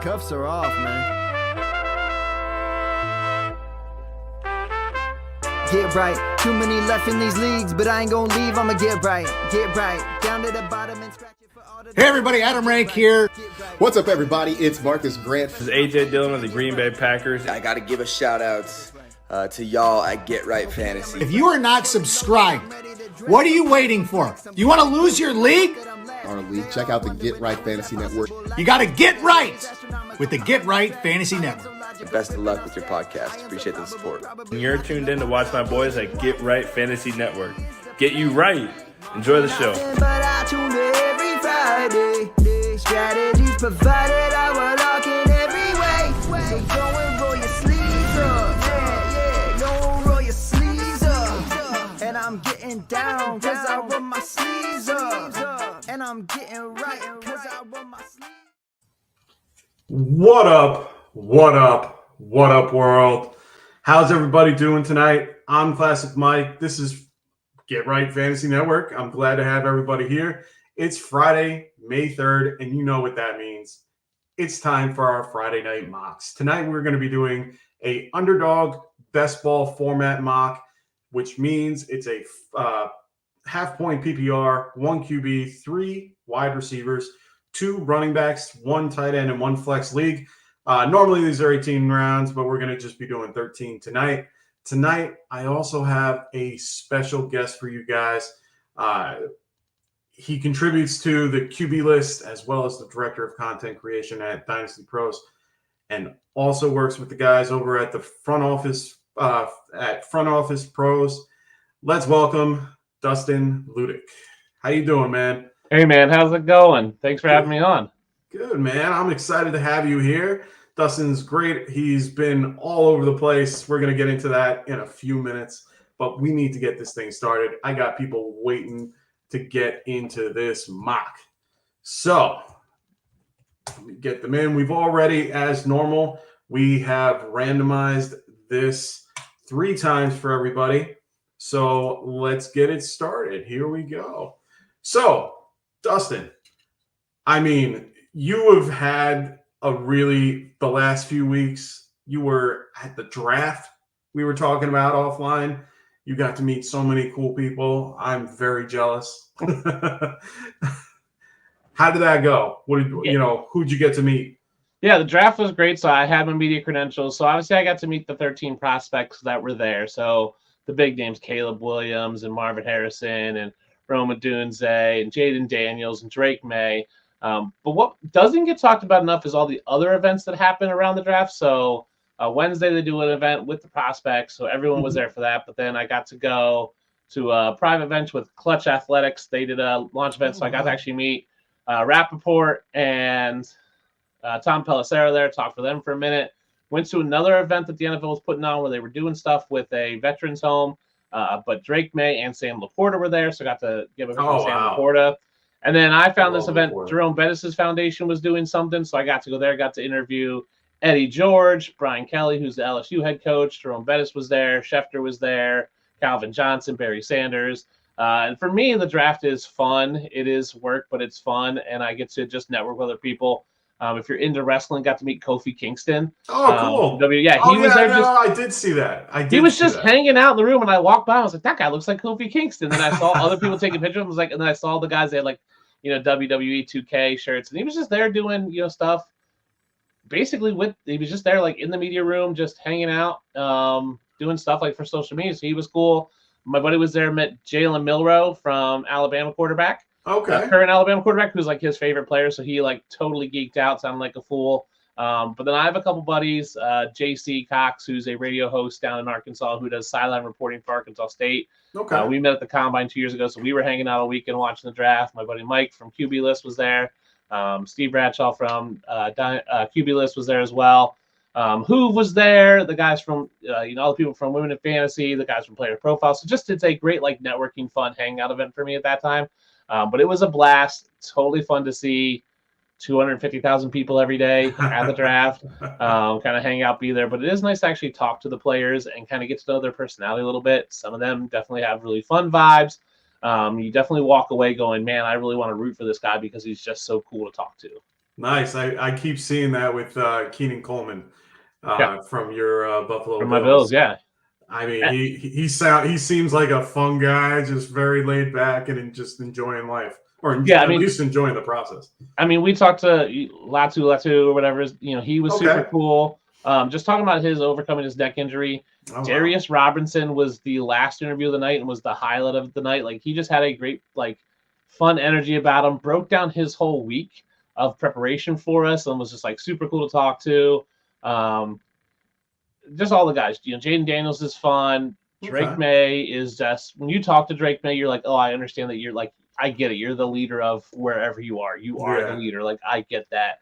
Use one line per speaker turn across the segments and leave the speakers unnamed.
cuffs are off, man. Get right. Too many left in these leagues, but I ain't gonna leave. I'ma get right. Get right. Down to the bottom and scratch it for all the...
Hey everybody, Adam Rank here.
What's up, everybody? It's Marcus Grant.
This is AJ Dillon of the Green Bay Packers.
I got to give a shout out to y'all at Get Right Fantasy.
If you are not subscribed, what are you waiting for? You want to lose your league?
Our league, check out the Get Right Fantasy Network.
You got to get right with the Get Right Fantasy Network.
And best of luck with your podcast. Appreciate the support.
And you're tuned in to watch my boys at Get Right Fantasy Network. Get you right. Enjoy the show.
But I tune in every Friday. Strategies provided, I will lock in every way. So go and roll your sleeves up. Yeah, go and roll your sleeves up. And I'm getting down cause I roll my sleeves up. And I'm getting right cause I roll my sleeves.
What up? What up? What up, world? How's everybody doing tonight? I'm Classic Mike. This is Get Right Fantasy Network. I'm glad to have everybody here. It's Friday, May 3rd, and you know what that means. It's time for our Friday night mocks. Tonight, we're going to be doing a underdog best ball format mock, which means it's a half-point PPR, 1 QB, 3 wide receivers, 2 running backs, 1 tight end, and 1 flex league. Normally, these are 18 rounds, but we're going to just be doing 13 tonight. Tonight, I also have a special guest for you guys. He contributes to the QB list as well as the director of content creation at Dynasty Pros, and also works with the guys over at the front office Pros. Let's welcome Dustin Ludke. How you doing, man?
Hey, man, how's it going? Thanks for having me on.
Good, man. I'm excited to have you here. Dustin's great. He's been all over the place. We're going to get into that in a few minutes, but we need to get this thing started. I got people waiting to get into this mock. So let me get them in. We've already, as normal, we have randomized this 3 times for everybody. So let's get it started. Here we go. So, Dustin, I mean, you have had the last few weeks, you were at the draft we were talking about offline. You got to meet so many cool people. I'm very jealous. How did that go? Who'd you get to meet?
Yeah, the draft was great. So I had my media credentials. So obviously I got to meet the 13 prospects that were there. So the big names, Caleb Williams and Marvin Harrison and Roma Dunze and Jaden Daniels and Drake May. But what doesn't get talked about enough is all the other events that happen around the draft. So Wednesday they do an event with the prospects, so everyone was there for that. But then I got to go to a private event with Clutch Athletics. They did a launch event, so I got to actually meet Rappaport and Tom Pelissero there, talk for them for a minute. Went to another event that the NFL was putting on where they were doing stuff with a veterans home, but Drake May and Sam Laporta were there, so I got to give a Sam Laporta. And then I found this event, Jerome Bettis' foundation was doing something, so I got to go there, got to interview Eddie George, Brian Kelly, who's the LSU head coach, Jerome Bettis was there, Schefter was there, Calvin Johnson, Barry Sanders. And for me, the draft is fun. It is work, but it's fun, and I get to just network with other people. If you're into wrestling, got to meet Kofi Kingston.
Oh, cool.
He was there.
I did see that.
He was just hanging out in the room, and I walked by. I was like, that guy looks like Kofi Kingston. Then I saw other people taking pictures. I was like, and then I saw the guys, they had WWE 2K shirts, and he was just there doing, stuff. Basically, he was just there, like in the media room, just hanging out, doing stuff like for social media. So he was cool. My buddy was there, met Jalen Milroe from Alabama quarterback.
Okay.
Current Alabama quarterback, who's like his favorite player. So he totally geeked out, sounded like a fool. But then I have a couple buddies, JC Cox, who's a radio host down in Arkansas, who does sideline reporting for Arkansas State.
Okay.
We met at the Combine 2 years ago, so we were hanging out all weekend watching the draft. My buddy Mike from QB List was there. Steve Bradshaw from QB List was there as well. Hoove was there. The guys from, all the people from Women in Fantasy, the guys from Player Profile. So it's a great networking, fun hangout event for me at that time. But it was a blast. Totally fun to see 250,000 people every day at the draft, kind of hang out, be there. But it is nice to actually talk to the players and kind of get to know their personality a little bit. Some of them definitely have really fun vibes. You definitely walk away going, man, I really want to root for this guy because he's just so cool to talk to.
Nice. I keep seeing that with Keenan Coleman from your Buffalo
From
Bills.
my Bills, yeah.
I mean, he seems like a fun guy, just very laid back and just enjoying life, or at least enjoying the process.
I mean, we talked to Latu or whatever. He was super cool. Just talking about his overcoming his neck injury. Darius Robinson was the last interview of the night and was the highlight of the night. Like, he just had a great, fun energy about him. Broke down his whole week of preparation for us and was just super cool to talk to. Just all the guys. Jaden Daniels is fun. Drake May is just, when you talk to Drake May, you're like, oh, I understand that you're I get it. You're the leader of wherever you are. You are the leader. I get that.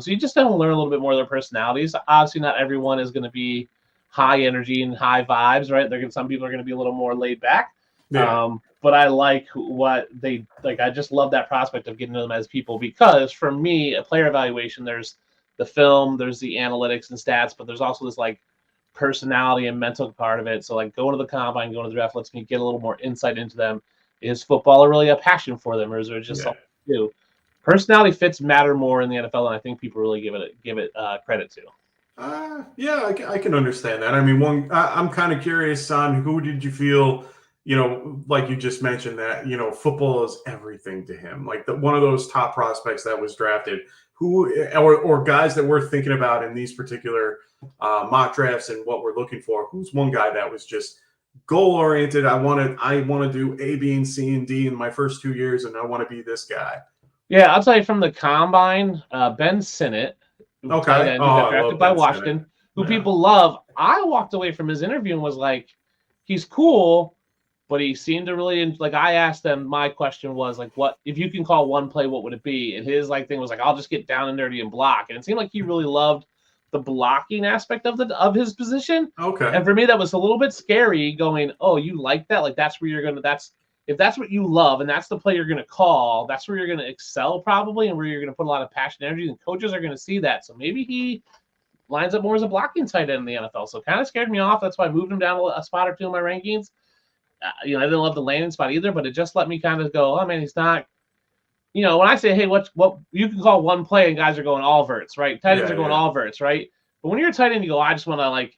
So you just have to learn a little bit more of their personalities. Obviously, not everyone is going to be high energy and high vibes, right? Some people are going to be a little more laid back. Yeah. But I like what they like. I just love that prospect of getting to them as people, because for me, a player evaluation, there's the film, there's the analytics and stats, but there's also this personality and mental part of it. So going to the combine, going to the draft lets me get a little more insight into them. Is football really a passion for them, or is it just something to do? Personality fits matter more in the NFL, and I think people really give it credit to.
I can understand that. I mean, I'm kind of curious on who did you feel, like you just mentioned that, football is everything to him. One of those top prospects that was drafted, or guys that we're thinking about in these particular mock drafts and what we're looking for. Who's one guy that was just goal oriented? I want to do A, B, and C and D in my first 2 years, and I want to be this guy. Yeah,
I'll tell you from the combine, Ben Sinnott, who got drafted by Washington, who people love. I walked away from his interview and was like, he's cool, but he seemed to really I asked them. My question was what if you can call one play, what would it be? And his thing was I'll just get down and dirty and block. And it seemed like he really loved the blocking aspect of his position.
Okay.
And for me, that was a little bit scary. Going, oh, you like that? That's where you're gonna. If that's what you love and that's the play you're going to call, that's where you're going to excel probably, and where you're going to put a lot of passion and energy, and coaches are going to see that. So maybe he lines up more as a blocking tight end in the NFL. So kind of scared me off. That's why I moved him down a spot or two in my rankings. I didn't love the landing spot either, but it just let me kind of go, oh, man, he's not – when I say, hey, what you can call one play and guys are going all verts, right? Tight ends are going all verts, right? But when you're a tight end, you go, I just want to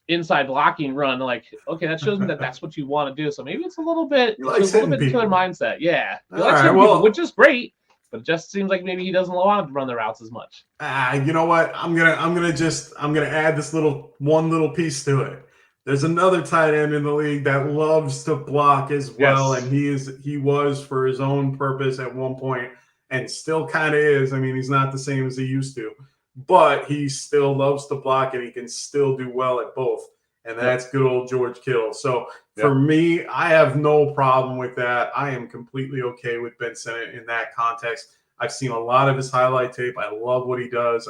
inside blocking run, okay, that shows me that that's what you want to do. So maybe it's a little bit to their mindset. Yeah. People, which is great, but it just seems like maybe he doesn't want to run the routes as much.
You know what? I'm gonna add this one little piece to it. There's another tight end in the league that loves to block as well, and he was for his own purpose at one point, and still kind of is. I mean, he's not the same as he used to, but he still loves to block, and he can still do well at both. And that's good old George Kittle. So for me, I have no problem with that. I am completely okay with Ben Sinnott in that context. I've seen a lot of his highlight tape. I love what he does.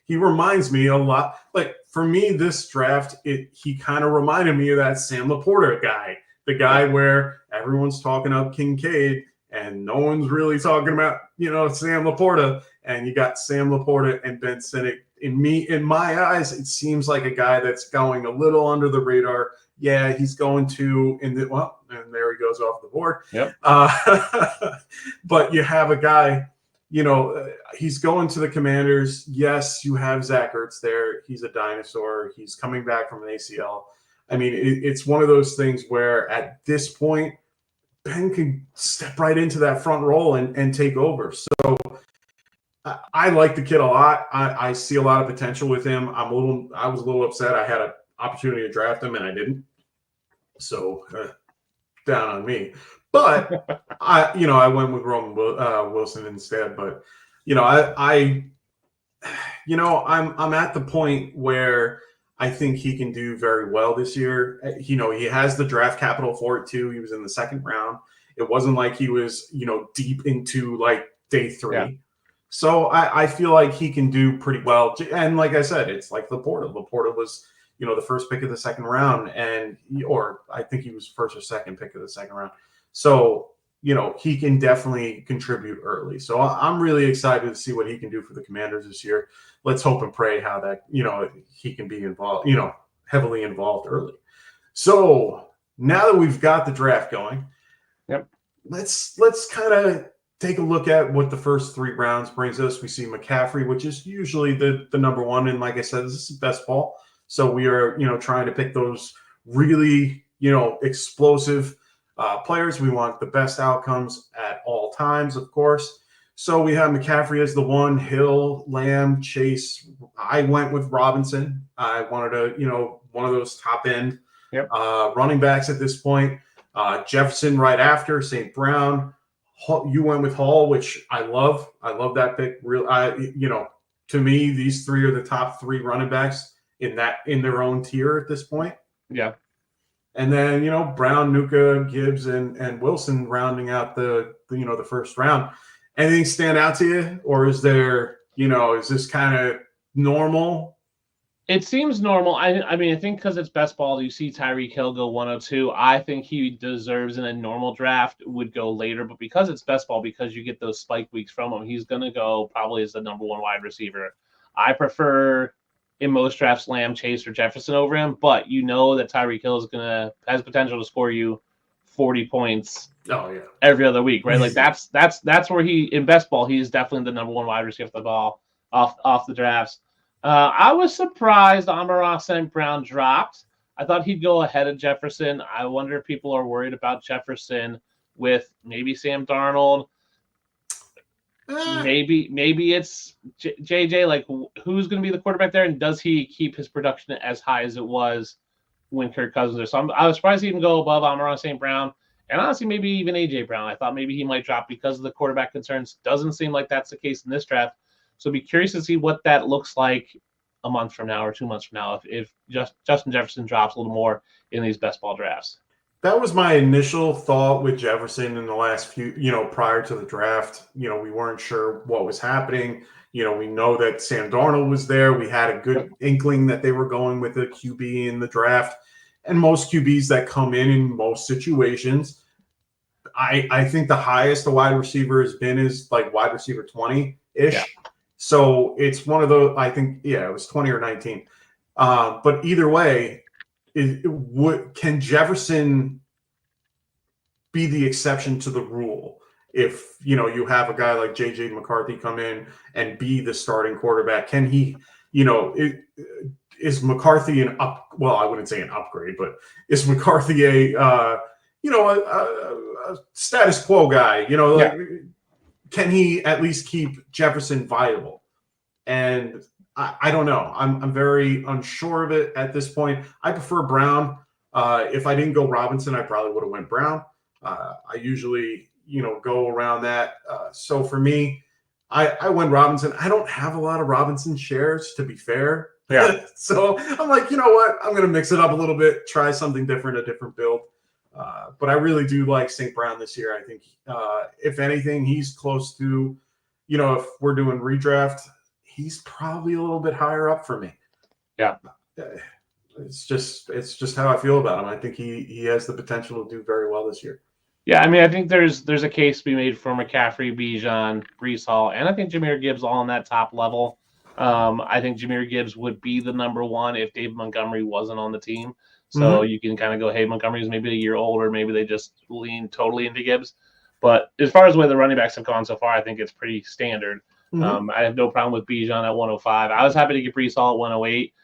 He reminds me a lot. For me, this draft, he kind of reminded me of that Sam Laporta guy, the guy where everyone's talking up Kincaid and no one's really talking about, Sam Laporta. And you got Sam Laporta and Ben Sinnott. In my eyes, it seems like a guy that's going a little under the radar. Yeah, he's going to and there he goes off the board.
Yep.
But you have a guy, he's going to the Commanders. Yes, you have Zach Ertz there. He's a dinosaur. He's coming back from an ACL. I mean, it's one of those things where at this point, Ben can step right into that front role and take over. So I like the kid a lot. I see a lot of potential with him. I was a little upset. I had an opportunity to draft him and I didn't. So down on me. But I went with Roman Wilson instead. But I'm at the point where I think he can do very well this year. He has the draft capital for it too. He was in the second round. It wasn't like he was deep into day 3. Yeah. So I feel like he can do pretty well. And like I said, it's like Laporta. Laporta was, the first pick of the second round, or I think he was first or second pick of the second round. So, he can definitely contribute early. So I'm really excited to see what he can do for the Commanders this year. Let's hope and pray how that, he can be involved, heavily involved early. So now that we've got the draft going, let's kind of take a look at what the first 3 rounds brings us. We see McCaffrey, which is usually the number one. And like I said, this is best ball. So we are, trying to pick those really, explosive players. We want the best outcomes at all times, of course. So we have McCaffrey as the one, Hill, Lamb, Chase. I went with Robinson. I wanted to, one of those top end running backs at this point. Jefferson right after, St. Brown. You went with Hall, which I love. I love that pick. To me, these 3 are the top 3 running backs in their own tier at this point.
Yeah.
And then, Brown, Nuka, Gibbs, and Wilson rounding out the first round. Anything stand out to you? Or is there, is this kind of normal?
It seems normal. I mean, I think because it's best ball, you see Tyreek Hill go 102. I think he deserves in a normal draft would go later, but because it's best ball, because you get those spike weeks from him, he's going to go probably as the number 1 wide receiver. I prefer in most drafts Lamb, Chase, or Jefferson over him, but that Tyreek Hill has potential to score you 40 points every other week, right? Like that's where he in best ball, he is definitely the number 1 wide receiver of the ball off the drafts. I was surprised Amon-Ra St. Brown dropped. I thought he'd go ahead of Jefferson. I wonder if people are worried about Jefferson with maybe Sam Darnold. Maybe it's JJ. Like, who's going to be the quarterback there, and does he keep his production as high as it was when Kirk Cousins was there? So I was surprised he didn't go above Amon-Ra St. Brown, and honestly, maybe even AJ Brown. I thought maybe he might drop because of the quarterback concerns. Doesn't seem like that's the case in this draft. So be curious to see what that looks like a month from now or 2 months from now if Justin Jefferson drops a little more in these best ball drafts.
That was my initial thought with Jefferson in the last few, prior to the draft. We weren't sure what was happening. We know that Sam Darnold was there. We had a good inkling that they were going with a QB in the draft. And most QBs that come in most situations, I think the highest a wide receiver has been is like wide receiver 20-ish. Yeah. So it's one of those, I think, it was 20 or 19. But either way, can Jefferson be the exception to the rule if, you have a guy like J.J. McCarthy come in and be the starting quarterback? Can he, is McCarthy well, I wouldn't say an upgrade, but is McCarthy a status quo guy? Can he at least keep Jefferson viable? And I don't know. I'm very unsure of it at this point. I prefer Brown. If I didn't go Robinson, I probably would have went Brown. I usually, go around that. So for me, I went Robinson. I don't have a lot of Robinson shares, to be fair. Yeah. So I'm like, you know what? I'm going to mix it up a little bit, try something different, a different build. But I really do like St. Brown this year. I think, if anything, he's close to, if we're doing redraft, he's probably a little bit higher up for me. Yeah. It's just how I feel about him. I think he has the potential to do very well this year.
Yeah, I mean, I think there's a case to be made for McCaffrey, Bijan, Breece Hall, and I think Jahmyr Gibbs all on that top level. I think Jahmyr Gibbs would be the number 1 if David Montgomery wasn't on the team. So you can kind of go, hey, Montgomery's maybe a year older. Maybe they just lean totally into Gibbs. But as far as the way the running backs have gone so far, I think it's pretty standard. I have no problem with Bijan at 105. I was happy to get Breece Hall at 108.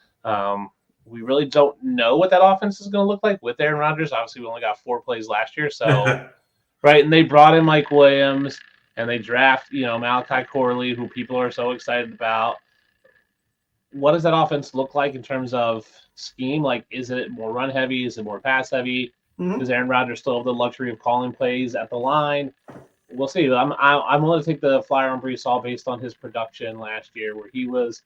We really don't know what that offense is going to look like with Aaron Rodgers. Obviously, we only got 4 plays last year. So, right, and they brought in Mike Williams, and they draft, Malachi Corley, who people are so excited about. What does that offense look like in terms of scheme? Like, is it more run heavy? Is it more pass heavy? Does Aaron Rodgers still have the luxury of calling plays at the line? We'll see. I'm willing to take the flyer on Breece Hall based on his production last year, where he was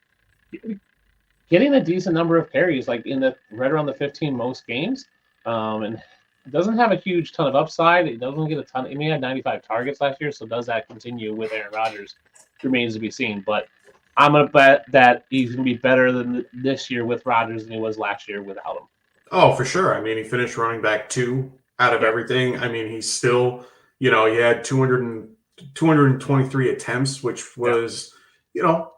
getting a decent number of carries, like right around the 15 most games, and doesn't have a huge ton of upside. It doesn't get a ton. He had 95 targets last year, so does that continue with Aaron Rodgers? Remains to be seen. But I'm gonna bet that he's gonna be better than this year with Rodgers than he was last year without him.
Oh, for sure. I mean, he finished running back 2 out of everything. I mean, he's still, he had 223 attempts, which was,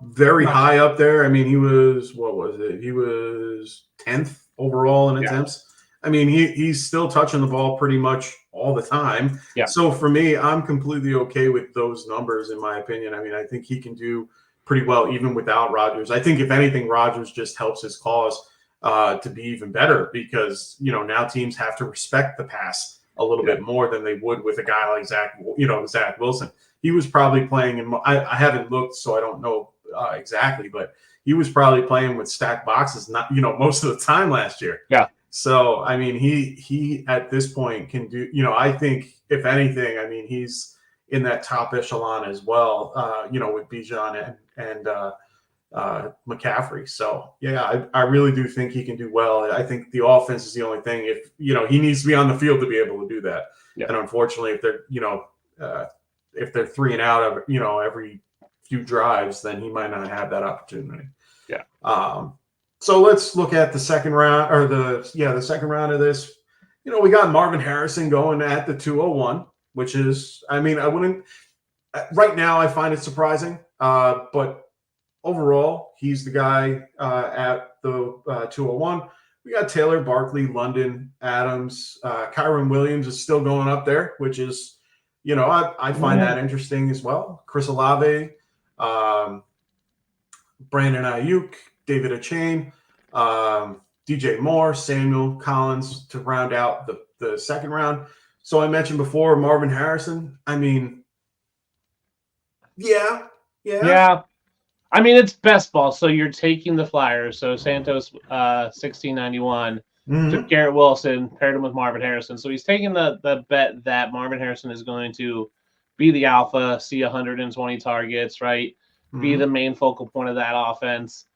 very high up there. I mean, he was, what was it? He was 10th overall in attempts. I mean, he's still touching the ball pretty much all the time.
Yeah.
So for me, I'm completely okay with those numbers, in my opinion. I mean, I think he can do pretty well even without Rodgers. I think if anything, Rodgers just helps his cause to be even better because, now teams have to respect the pass a little bit more than they would with a guy like Zach Wilson. He was probably playing in, I haven't looked, so I don't know exactly, but he was probably playing with stacked boxes, not, most of the time last year.
Yeah.
So, I mean, he at this point can do, I think if anything, I mean, he's in that top echelon as well, with Bijan and McCaffrey. So, yeah, I really do think he can do well. I think the offense is the only thing. If, he needs to be on the field to be able to do that.
Yeah.
And unfortunately, if they're 3 and out of, every few drives, then he might not have that opportunity.
Yeah.
So let's look at the second round the second round of this. We got Marvin Harrison going at the 201, which is, I mean, I wouldn't right now. I find it surprising, but overall, he's the guy at the 201. We got Taylor, Barkley, London, Adams, Kyron Williams is still going up there, which is, I find that interesting as well. Chris Olave, Brandon Ayuk, David Achane, DJ Moore, Samuel Collins to round out the second round. So I mentioned before Marvin Harrison. I mean, yeah.
I mean, it's best ball, so you're taking the Flyers. So Santos, 1691, took Garrett Wilson, paired him with Marvin Harrison. So he's taking the bet that Marvin Harrison is going to be the alpha, see 120 targets, right? Be the main focal point of that offense.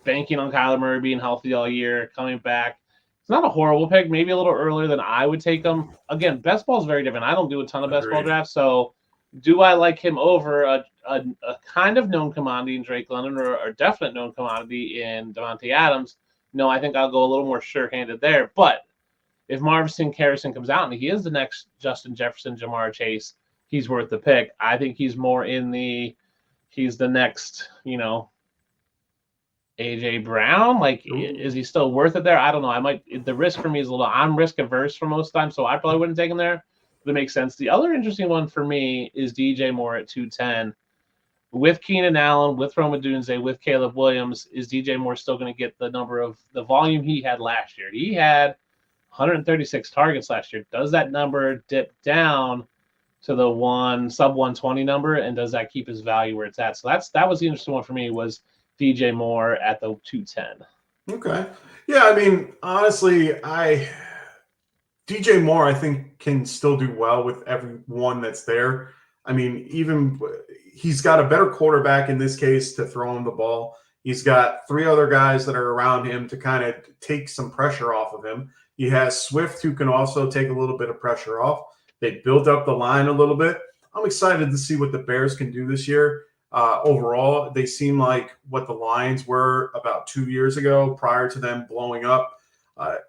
Banking on Kyler Murray being healthy all year, coming back. It's not a horrible pick, maybe a little earlier than I would take him. Again, best ball is very different. I don't do a ton of best ball drafts, so do I like him over a kind of known commodity in Drake London or a definite known commodity in Devontae Adams? No, I think I'll go a little more sure-handed there. But if Marvin Harrison comes out and he is the next Justin Jefferson, Jamar Chase, he's worth the pick. I think he's more he's the next, AJ Brown. Like, is he still worth it there? I don't know. The risk for me is I'm risk averse for most times, so I probably wouldn't take him there. But it makes sense. The other interesting one for me is DJ Moore at 210. With Keenan Allen, with Rome Odunze, with Caleb Williams, is DJ Moore still going to get the volume he had last year? He had 136 targets last year. Does that number dip down to the sub 120 number, and does that keep his value where it's at? So that was the interesting one for me, was DJ Moore at the 210.
Okay. Yeah, I mean, honestly, DJ Moore, I think, can still do well with everyone that's there. I mean, even he's got a better quarterback in this case to throw him the ball. He's got 3 other guys that are around him to kind of take some pressure off of him. He has Swift, who can also take a little bit of pressure off. They built up the line a little bit. I'm excited to see what the Bears can do this year. Overall, they seem like what the Lions were about 2 years ago prior to them blowing up.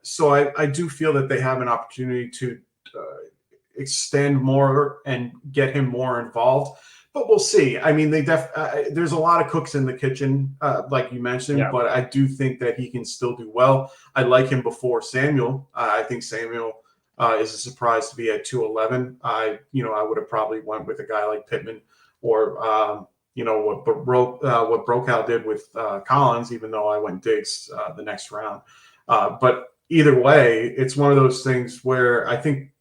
So I do feel that they have an opportunity to extend more and get him more involved. But we'll see. I mean, there's a lot of cooks in the kitchen, like you mentioned, but I do think that he can still do well. I like him before Samuel. I think Samuel is a surprise to be at 211. I would have probably went with a guy like Pittman or what Brokaw did with Collins, even though I went Diggs the next round. But either way, it's one of those things where I think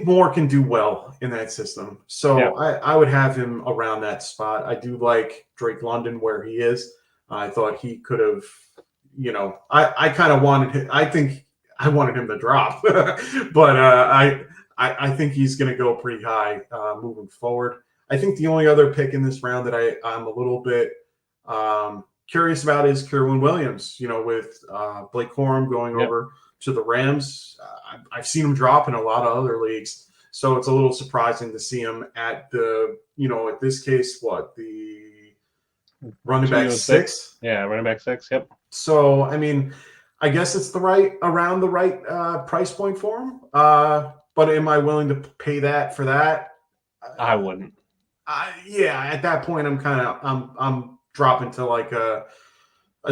Moore can do well in that system. So I would have him around that spot. I do like Drake London where he is. I thought he could have, I kind of wanted him. I think I wanted him to drop, but I think he's going to go pretty high moving forward. I think the only other pick in this round that I'm a little bit curious about is Kerwin Williams, with Blake Corum going over to the Rams. I've seen him drop in a lot of other leagues. So it's a little surprising to see him at the, at this case, the running back 6?
Yeah, running back 6, yep.
So, I mean, I guess it's around the right price point for him. But am I willing to pay that for that?
I wouldn't.
At that point, I'm dropping to like a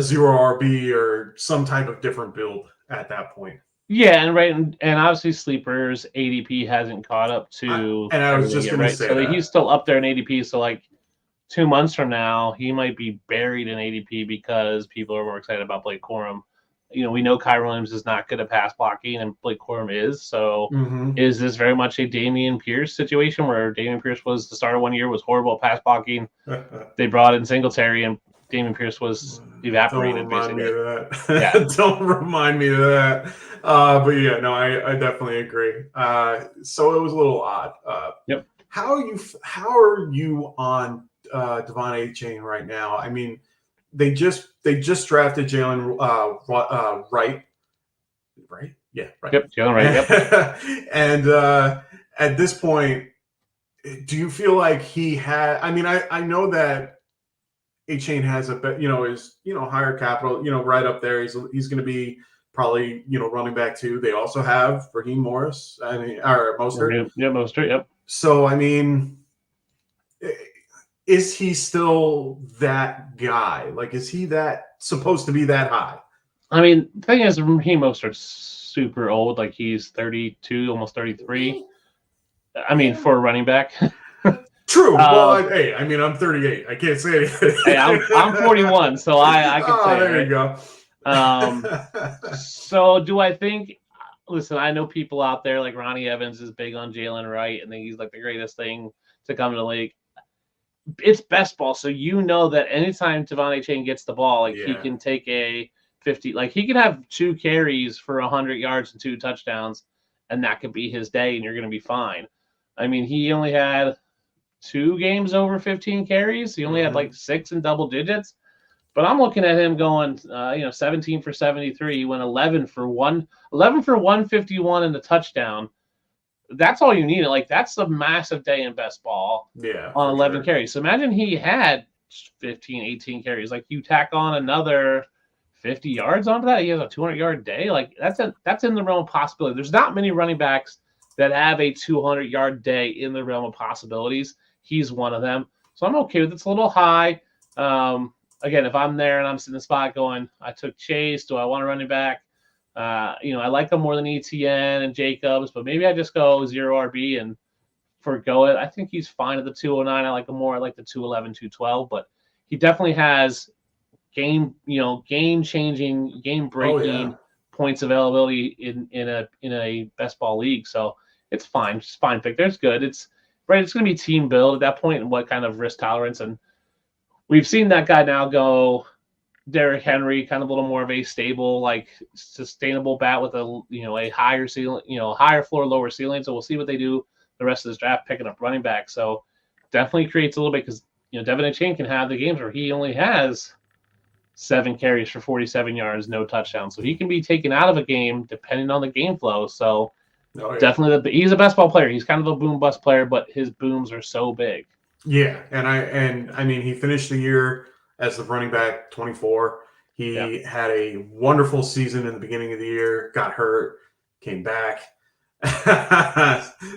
0 RB or some type of different build at that point.
Yeah, and obviously sleepers ADP hasn't caught up to
and I was
everything
just
yet,
going to
right?
say
So
that.
he's still up there in ADP. So like 2 months from now, he might be buried in ADP because people are more excited about Blake Corum. We know Kyron Williams is not good at pass blocking, and Blake Corum is. So is this very much a Dameon Pierce situation where Dameon Pierce was the starter one year, was horrible at pass blocking? They brought in Singletary, and Dameon Pierce was evaporated,
Don't remind
basically.
me of that.
Yeah.
Don't remind me of that. But yeah, no, I definitely agree. So it was a little odd.
Yep.
How are you on Devon A-Chain right now? I mean, they just drafted Jalen Wright. Right? Yeah, right.
Yep, Jalen Wright. Yep.
And at this point, do you feel like he had? I mean, I know that A-Chain has a bit, is higher capital, right up there. He's going to be probably running back too. They also have Raheem Morris or Mostert.
Yeah, Mostert. Yep.
So I mean, is he still that guy? Like, is he that supposed to be that high?
I mean, the thing is, Raheem Mostert's super old. Like, he's 32, almost 33. I mean, for a running back.
True. Well, I mean, I'm 38. I can't say anything.
Hey, I'm 41, so I can say.
There
right?
you go.
So do I think? Listen, I know people out there like Ronnie Evans is big on Jalen Wright and think he's like the greatest thing to come to the league. It's best ball, so that anytime Devon A-Chain gets the ball, like he can take a 50, like he could have 2 carries for 100 yards and 2 touchdowns, and that could be his day, and you're going to be fine. I mean, he only had 2 games over 15 carries. He only had like 6 in double digits. But I'm looking at him going, 17 for 73. He went 11 for 151 and a touchdown. That's all you need. Like, that's a massive day in best ball on 11 carries. So imagine he had 15, 18 carries. Like, you tack on another 50 yards onto that. He has a 200-yard day. Like, that's in the realm of possibility. There's not many running backs that have a 200-yard day in the realm of possibilities. He's one of them. So I'm okay with it. It's a little high. Again, if I'm there and I'm sitting in the spot going, I took Chase, do I want a running back? I like him more than ETN and Jacobs, but maybe I just go 0 RB and forgo it. I think he's fine at the 209. I like him more. I like the 211, 212, but he definitely has game-changing, game-breaking points availability in a best ball league. So it's fine. It's fine pick. There's good. It's going to be team build at that point and what kind of risk tolerance. And we've seen that guy now go Derrick Henry, kind of a little more of a stable, like sustainable bat with a higher ceiling, higher floor, lower ceiling. So we'll see what they do the rest of this draft picking up running back. So definitely creates a little bit because Devon A-Chain can have the games where he only has 7 carries for 47 yards, no touchdowns. So he can be taken out of a game depending on the game flow. So definitely he's a best ball player. He's kind of a boom bust player, but his booms are so big.
Yeah, and I mean, he finished the year as the running back 24. He had a wonderful season in the beginning of the year, got hurt, came back.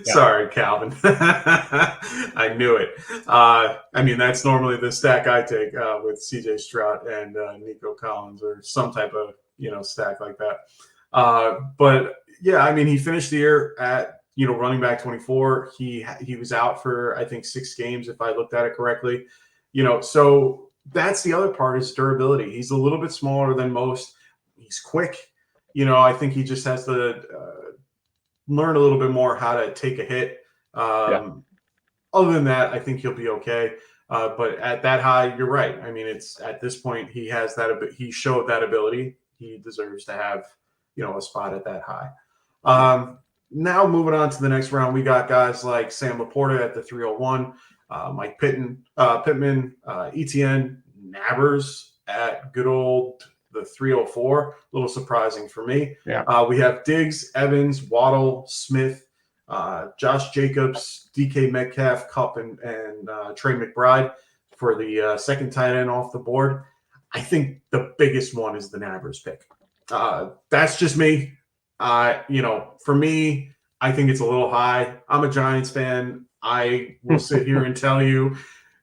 Sorry, Calvin. I knew it. I mean, that's normally the stack I take with CJ Stroud and Nico Collins or some type of, stack like that. But yeah, I mean, he finished the year at, running back 24. He was out for, I think, 6 games, if I looked at it correctly. So that's the other part is durability. He's a little bit smaller than most. He's quick. I think he just has to learn a little bit more how to take a hit. Other than that, I think he'll be okay. But at that high, you're right. I mean, it's at this point he has that. He showed that ability. He deserves to have a spot at that high. Now moving on to the next round, we got guys like Sam Laporta at the 301, Mike Pittman, ETN, Nabbers at good old the 304. A little surprising for me. We have Diggs, Evans, Waddle, Smith, Josh Jacobs, DK Metcalf, Kupp, and Trey McBride for the second tight end off the board. I think the biggest one is the Nabbers pick. That's just me. For me, I think it's a little high. I'm a Giants fan. I will sit here and tell you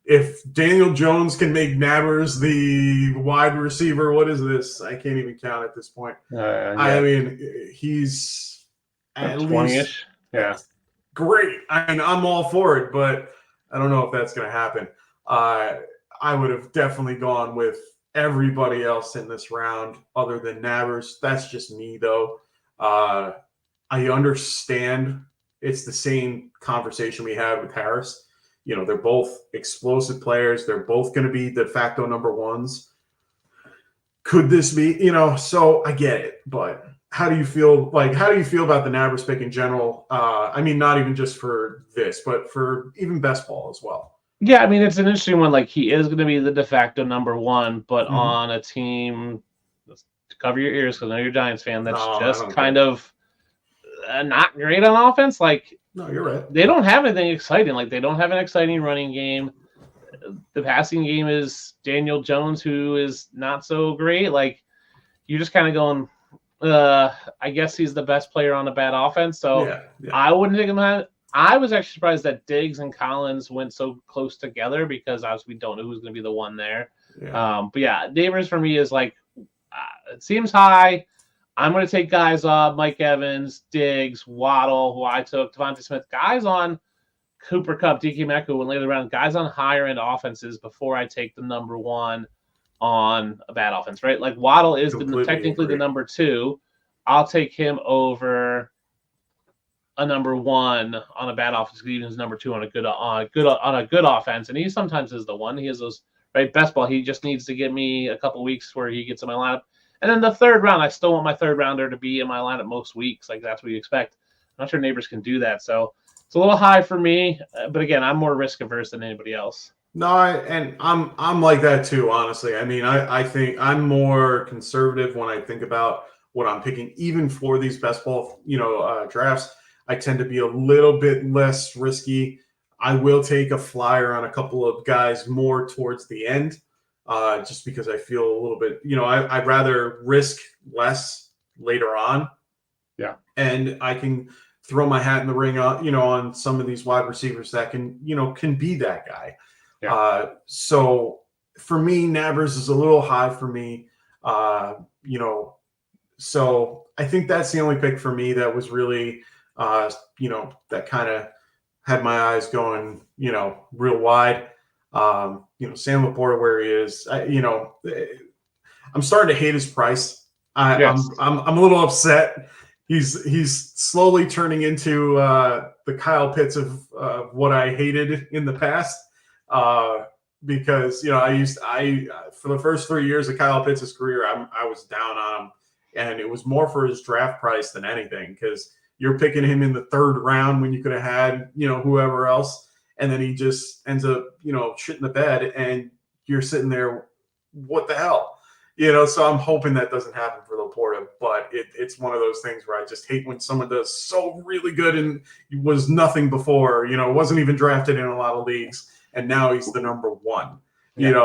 if Daniel Jones can make Nabers the wide receiver, what is this? I can't even count at this point. I mean, he's at
20-ish.
least
Yeah.
great. I mean, I'm all for it, but I don't know if that's going to happen. I would have definitely gone with everybody else in this round other than Nabers. That's just me, though. I understand it's the same conversation we had with Harris. You know, they're both explosive players. They're both going to be de facto number ones. Could this be, so I get it, but how do you feel about the Nabers pick in general? I mean, not even just for this, but for even best ball as well.
Yeah, I mean, it's an interesting one. Like, he is going to be the de facto number one, but on a team, cover your ears because I know you're a Giants fan, that's just kind of not great on offense. Like,
no, you're right.
They don't have anything exciting. Like, they don't have an exciting running game. The passing game is Daniel Jones, who is not so great. Like, you're just kind of going, I guess he's the best player on a bad offense. So
yeah.
I wouldn't take him out. I was actually surprised that Diggs and Collins went so close together because obviously we don't know who's going to be the one there.
Yeah.
But yeah, Nabers for me is like, it seems high. I'm going to take guys off Mike Evans, Diggs, Waddle, who I took, Devontae Smith, guys on Cooper Kupp, DK Metcalf, and later round, guys on higher end offenses before I take the number one on a bad offense, right? Like Waddle is technically the number two. I'll take him over a number one on a bad offense, even as number two on a good offense, and he sometimes is the one. He has those right best ball. He just needs to get me a couple weeks where he gets in my lineup. And then the third round, I still want my third rounder to be in my lineup most weeks. Like, that's what you expect. I'm not sure Nabers can do that. So it's a little high for me. But again, I'm more risk averse than anybody else.
No, I'm like that too, honestly. I mean, I think I'm more conservative when I think about what I'm picking, even for these best ball, drafts. I tend to be a little bit less risky. I will take a flyer on a couple of guys more towards the end. Just because I feel a little bit, I'd rather risk less later on.
Yeah.
And I can throw my hat in the ring on some of these wide receivers that can be that guy.
Yeah.
So for me, Nabers is a little high for me. So I think that's the only pick for me that was really, that kind of had my eyes going, real wide. Sam Laporta, where he is, I'm starting to hate his price.
Yes.
I'm a little upset. He's slowly turning into the Kyle Pitts of what I hated in the past. Because for the first 3 years of Kyle Pitts' career, I was down on him, and it was more for his draft price than anything. Because you're picking him in the third round when you could have had whoever else. And then he just ends up, shit in the bed, and you're sitting there, what the hell? So I'm hoping that doesn't happen for Laporta, but it's one of those things where I just hate when someone does so really good and was nothing before, wasn't even drafted in a lot of leagues, and now he's the number one.
Yeah.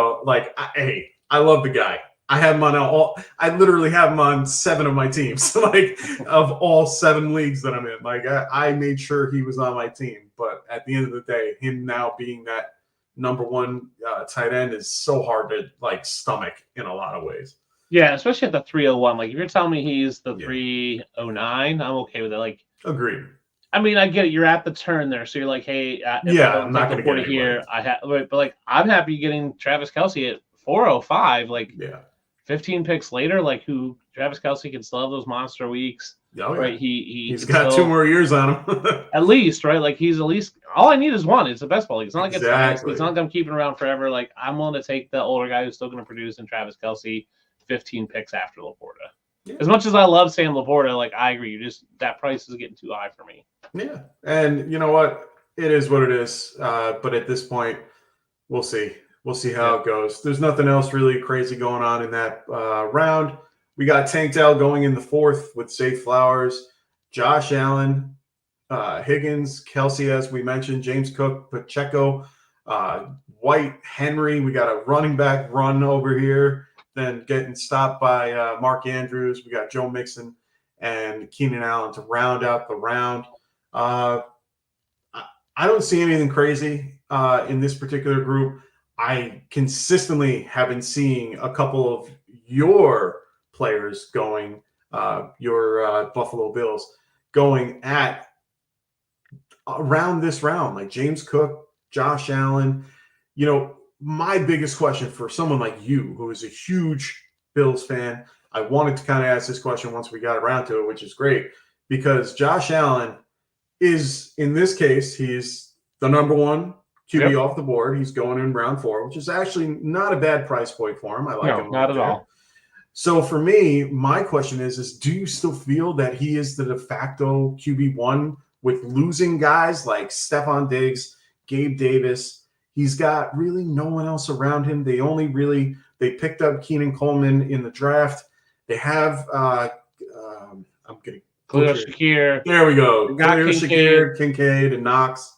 I love the guy. I have him on I literally have him on 7 of my teams, like of all 7 leagues that I'm in. Like I made sure he was on my team, but at the end of the day, him now being that number one tight end is so hard to stomach in a lot of ways.
Yeah, especially at the 301. Like, if you're telling me he's the 309, I'm okay with it. Like,
agreed.
I mean, I get it. You're at the turn there, so you're like, hey,
I'm not going to get
here. But like, I'm happy getting Travis Kelce at 405. Like, 15 picks later, like Travis Kelce can still have those monster weeks.
Oh, yeah.
Right?
He's got 2 more years on him.
At least, right? Like, he's at least all I need is one. It's a best ball league. It's not like
exactly.
It's not like I'm keeping around forever. Like, I'm willing to take the older guy who's still going to produce in Travis Kelce 15 picks after Laporta. Yeah. As much as I love Sam Laporta, like, I agree. That price is getting too high for me.
Yeah. And you know what? It is what it is. But at this point, we'll see. We'll see how it goes. There's nothing else really crazy going on in that round. We got Tank Dell going in the 4th with Safe Flowers, Josh Allen, Higgins, Kelce, as we mentioned, James Cook, Pacheco, White, Henry. We got a running back run over here, then getting stopped by Mark Andrews. We got Joe Mixon and Keenan Allen to round out the round. I don't see anything crazy in this particular group. I consistently have been seeing a couple of your players going, your Buffalo Bills going at around this round, like James Cook, Josh Allen. You know, my biggest question for someone like you, who is a huge Bills fan, I wanted to kind of ask this question once we got around to it, which is great, because Josh Allen is, in this case, he's the number one QB off the board. He's going in round 4, which is actually not a bad price point for him. I like him.
Not at all.
So for me, my question is do you still feel that he is the de facto QB1 with losing guys like Stephon Diggs, Gabe Davis? He's got really no one else around him. They picked up Keenan Coleman in the draft. They have
Khalil Shakir.
There we go.
Khalil
Shakir, Kincaid, and Knox.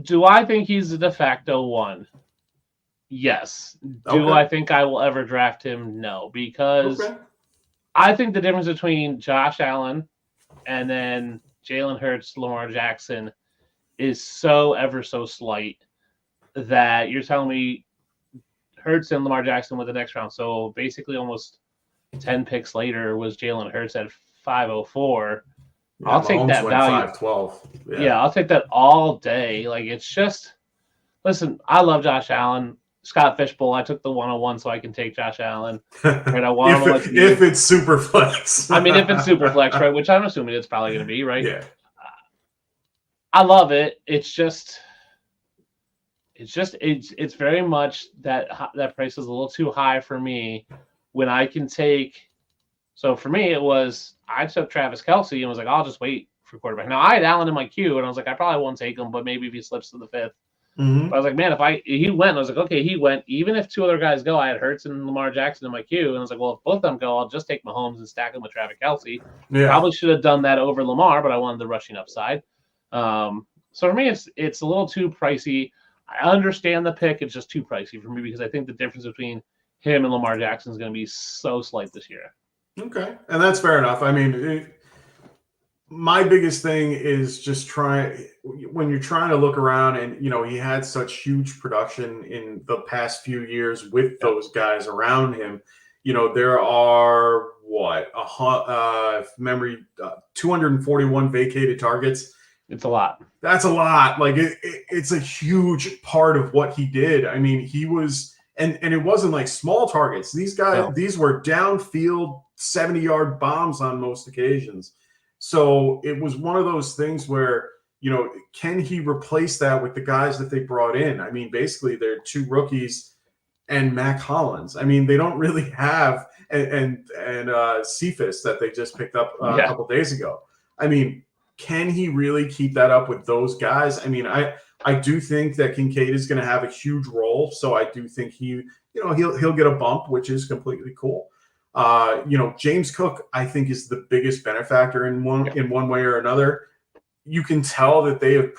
Do I think he's the de facto one? Yes. Do I think I will ever draft him? No, because I think the difference between Josh Allen and then Jalen Hurts, Lamar Jackson is so ever so slight that you're telling me Hurts and Lamar Jackson with the next round. So basically almost 10 picks later was Jalen Hurts at 504.
Yeah,
I'll take that value.
512.
Yeah, I'll take that all day. Like, it's just, listen, I love Josh Allen. Scott Fishbowl, I took the 101 so I can take Josh Allen. Right? I want
if it's super flex.
I mean, if it's super flex, right? Which I'm assuming it's probably going to be, right?
Yeah.
I love it. It's very much that price is a little too high for me when I can take. So for me, I took Travis Kelce and was like, I'll just wait for quarterback. Now I had Allen in my queue and I was like, I probably won't take him, but maybe if he slips to the 5th.
Mm-hmm.
But I was like, man, he went, I was like, okay, he went. Even if 2 other guys go, I had Hurts and Lamar Jackson in my queue, and I was like, well, if both of them go, I'll just take Mahomes and stack him with Travis Kelce.
Yeah.
Probably should have done that over Lamar, but I wanted the rushing upside. So for me, it's a little too pricey. I understand the pick; it's just too pricey for me because I think the difference between him and Lamar Jackson is going to be so slight this year.
Okay, and that's fair enough. I mean, my biggest thing is just when you're trying to look around, and he had such huge production in the past few years with those guys around him. There are 241 vacated targets.
It's a lot.
That's a lot. Like it's a huge part of what he did. I mean, he was, and it wasn't like small targets. These guys, these were downfield 70-yard bombs on most occasions. So it was one of those things where, can he replace that with the guys that they brought in? I mean, basically they're 2 rookies and Mac Hollins. I mean, they don't really have, and Cephas that they just picked up a couple days ago. I mean, can he really keep that up with those guys? I mean, I do think that Kincaid is going to have a huge role. So I do think he'll get a bump, which is completely cool. James Cook, I think, is the biggest benefactor in one way or another. You can tell that they have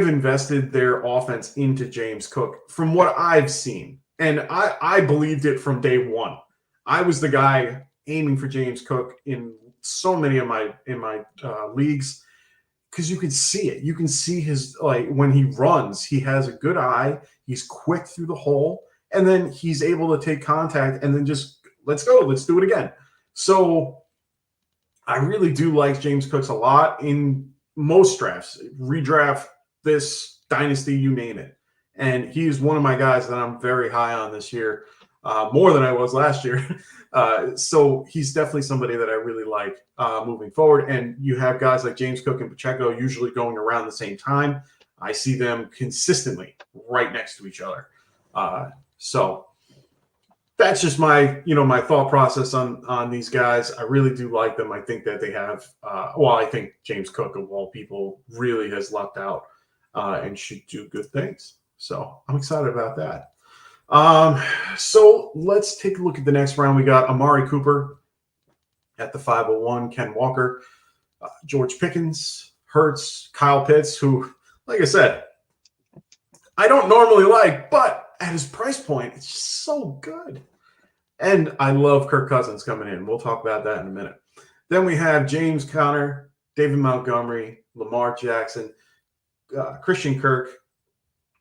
invested their offense into James Cook from what I've seen. And I believed it from day one. I was the guy aiming for James Cook in so many of my leagues because you can see it. You can see his, like, when he runs, he has a good eye. He's quick through the hole. And then he's able to take contact and then just, let's go. Let's do it again. So I really do like James Cook a lot in most drafts. Redraft, this Dynasty, you name it. And he is one of my guys that I'm very high on this year, more than I was last year. So he's definitely somebody that I really like moving forward. And you have guys like James Cook and Pacheco usually going around the same time. I see them consistently right next to each other. So that's just my thought process on these guys. I really do like them. I think that they have, I think James Cook, of all people, really has lucked out and should do good things. So I'm excited about that. So let's take a look at the next round. We got Amari Cooper at the 501, Ken Walker, George Pickens, Hurts, Kyle Pitts, who, like I said, I don't normally like, but at his price point, it's just so good. And I love Kirk Cousins coming in. We'll talk about that in a minute. Then we have James Conner, David Montgomery, Lamar Jackson, Christian Kirk,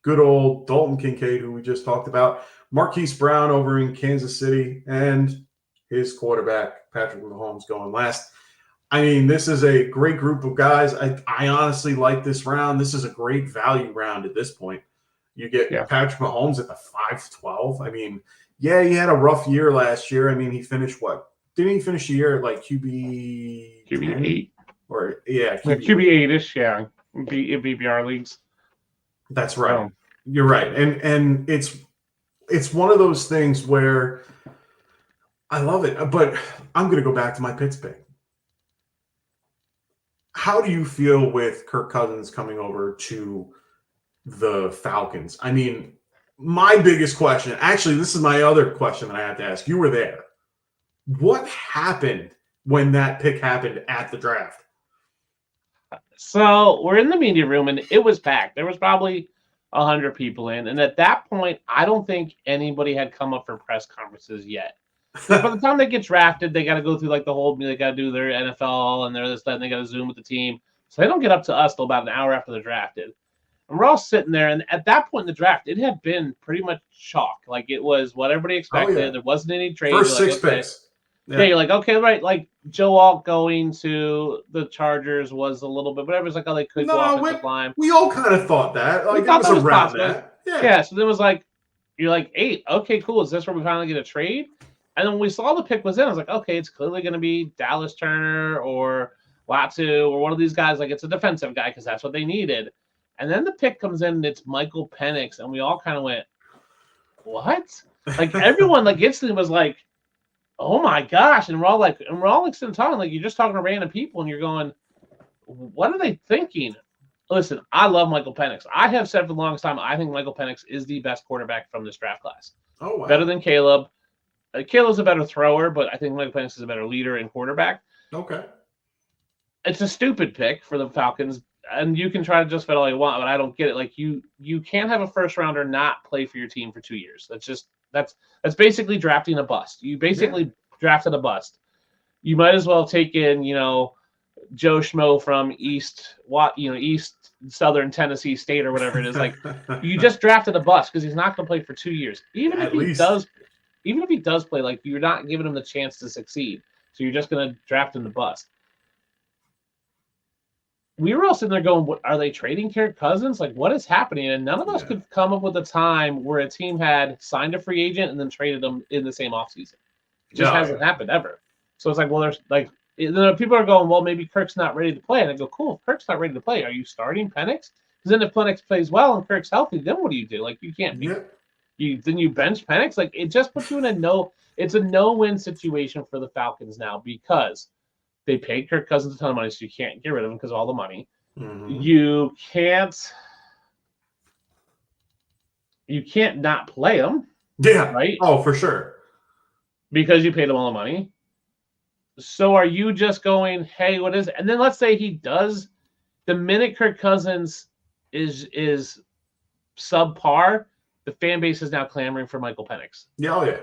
good old Dalton Kincaid, who we just talked about, Marquise Brown over in Kansas City, and his quarterback, Patrick Mahomes, going last. I mean, this is a great group of guys. I honestly like this round. This is a great value round at this point. You get Patrick Mahomes at the 5-12. I mean, yeah, he had a rough year last year. I mean, he finished what? Didn't he finish the year at like QB
8?
Or QB
8-ish, yeah. In BBR leagues.
That's right. You're right. And it's one of those things where I love it. But I'm going to go back to my Pitts pick. How do you feel with Kirk Cousins coming over to the Falcons? I mean, my biggest question, actually, this is my other question that I have to ask. You were there. What happened when that pick happened at the draft?
So we're in the media room, and it was packed. There was probably 100 people in. And at that point, I don't think anybody had come up for press conferences yet. By the time they get drafted, they got to go through like the whole, they got to do their NFL and this, that, and they got to Zoom with the team. So they don't get up to us till about an hour after they're drafted. And we're all sitting there. And at that point in the draft, it had been pretty much chalk. Like it was what everybody expected. There wasn't any trade.
First 6 picks.
Yeah, you're like, okay, right. Like Joe Alt going to the Chargers was a little bit, whatever. It's like, oh, they could go offensive line.
We all kind of thought that. Like,
we thought
it was around
possible.
that.
Yeah, so then it was like, you're like 8. Okay, cool. Is this where we finally get a trade? And then when we saw the pick was in, I was like, okay, it's clearly going to be Dallas Turner or Latu or one of these guys. Like, it's a defensive guy because that's what they needed. And then the pick comes in and it's Michael Penix. And we all kind of went, what? Like, everyone, like, instantly was like, oh my gosh. And we're all sitting talking, like, you're just talking to random people and you're going, what are they thinking? Listen, I love Michael Penix. I have said for the longest time, I think Michael Penix is the best quarterback from this draft class.
Oh, wow.
Better than Caleb. Caleb's a better thrower, but I think Michael Penix is a better leader and quarterback.
Okay.
It's a stupid pick for the Falcons, and you can try to justify it all you want, but I don't get it. Like you can't have a first rounder not play for your team for 2 years. That's basically drafting a bust. You basically drafted a bust. You might as well have taken, Joe Schmo from East Southern Tennessee State or whatever it is. Like you just drafted a bust because he's not going to play for 2 years. Even if he does play, like you're not giving him the chance to succeed. So you're just going to draft him to bust. We were all sitting there going, what, are they trading Kirk Cousins? Like, what is happening? And none of us could come up with a time where a team had signed a free agent and then traded them in the same offseason. It just hasn't happened ever. So it's like, well, there's like, people are going, well, maybe Kirk's not ready to play. And I go, cool, if Kirk's not ready to play, are you starting Penix? Because then if Penix plays well and Kirk's healthy, then what do you do? Like, you can't be... Then you bench Penix. Like it just puts you in it's a no-win situation for the Falcons now because they paid Kirk Cousins a ton of money, so you can't get rid of him because of all the money. Mm-hmm. You can't not play him.
Yeah.
Right?
Oh, for sure.
Because you paid him all the money. So are you just going, hey, what is it? And then let's say he does the minute Kirk Cousins is subpar, the fan base is now clamoring for Michael Penix.
Yeah, oh yeah.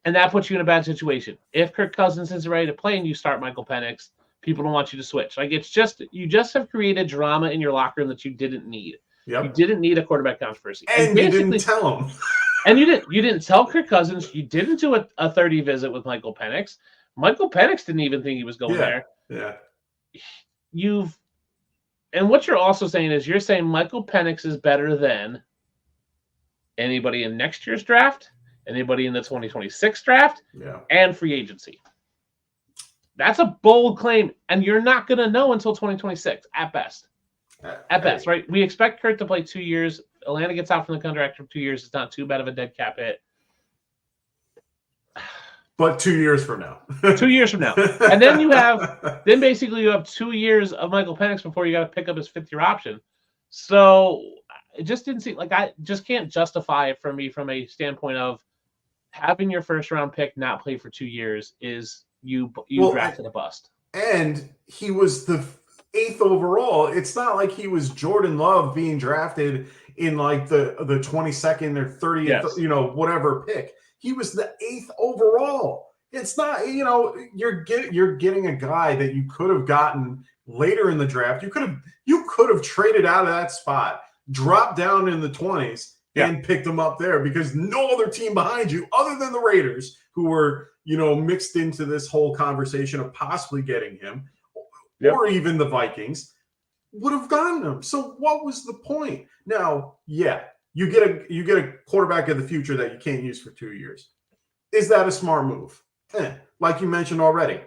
And that puts you in a bad situation. If Kirk Cousins is ready to play and you start Michael Penix, people don't want you to switch. Like you just have created drama in your locker room that you didn't need.
Yep.
You didn't need a quarterback controversy.
And you didn't tell him.
And you didn't tell Kirk Cousins. You didn't do a 30 visit with Michael Penix. Michael Penix didn't even think he was going there.
Yeah.
And what you're also saying is you're saying Michael Penix is better than anybody in next year's draft, anybody in the 2026 draft, and free agency. That's a bold claim, and you're not going to know until 2026 at best. At best, right? We expect Kurt to play 2 years. Atlanta gets out from the contract for 2 years. It's not too bad of a dead cap hit.
But 2 years from now.
2 years from now. And then basically you have 2 years of Michael Penix before you got to pick up his 5th-year option. So it just didn't seem like I just can't justify it for me from a standpoint of having your first round pick not play for 2 years is you drafted a bust.
And he was the 8th overall. It's not like he was Jordan Love being drafted in like the 22nd or 30th, whatever pick. He was the 8th overall. It's not, you're getting a guy that you could have gotten later in the draft. You could have traded out of that spot drop down in the 20s and pick them up there because no other team behind you, other than the Raiders, who were, mixed into this whole conversation of possibly getting him, or even the Vikings, would have gotten him. So what was the point? Now, you get a quarterback of the future that you can't use for 2 years. Is that a smart move? Like you mentioned already,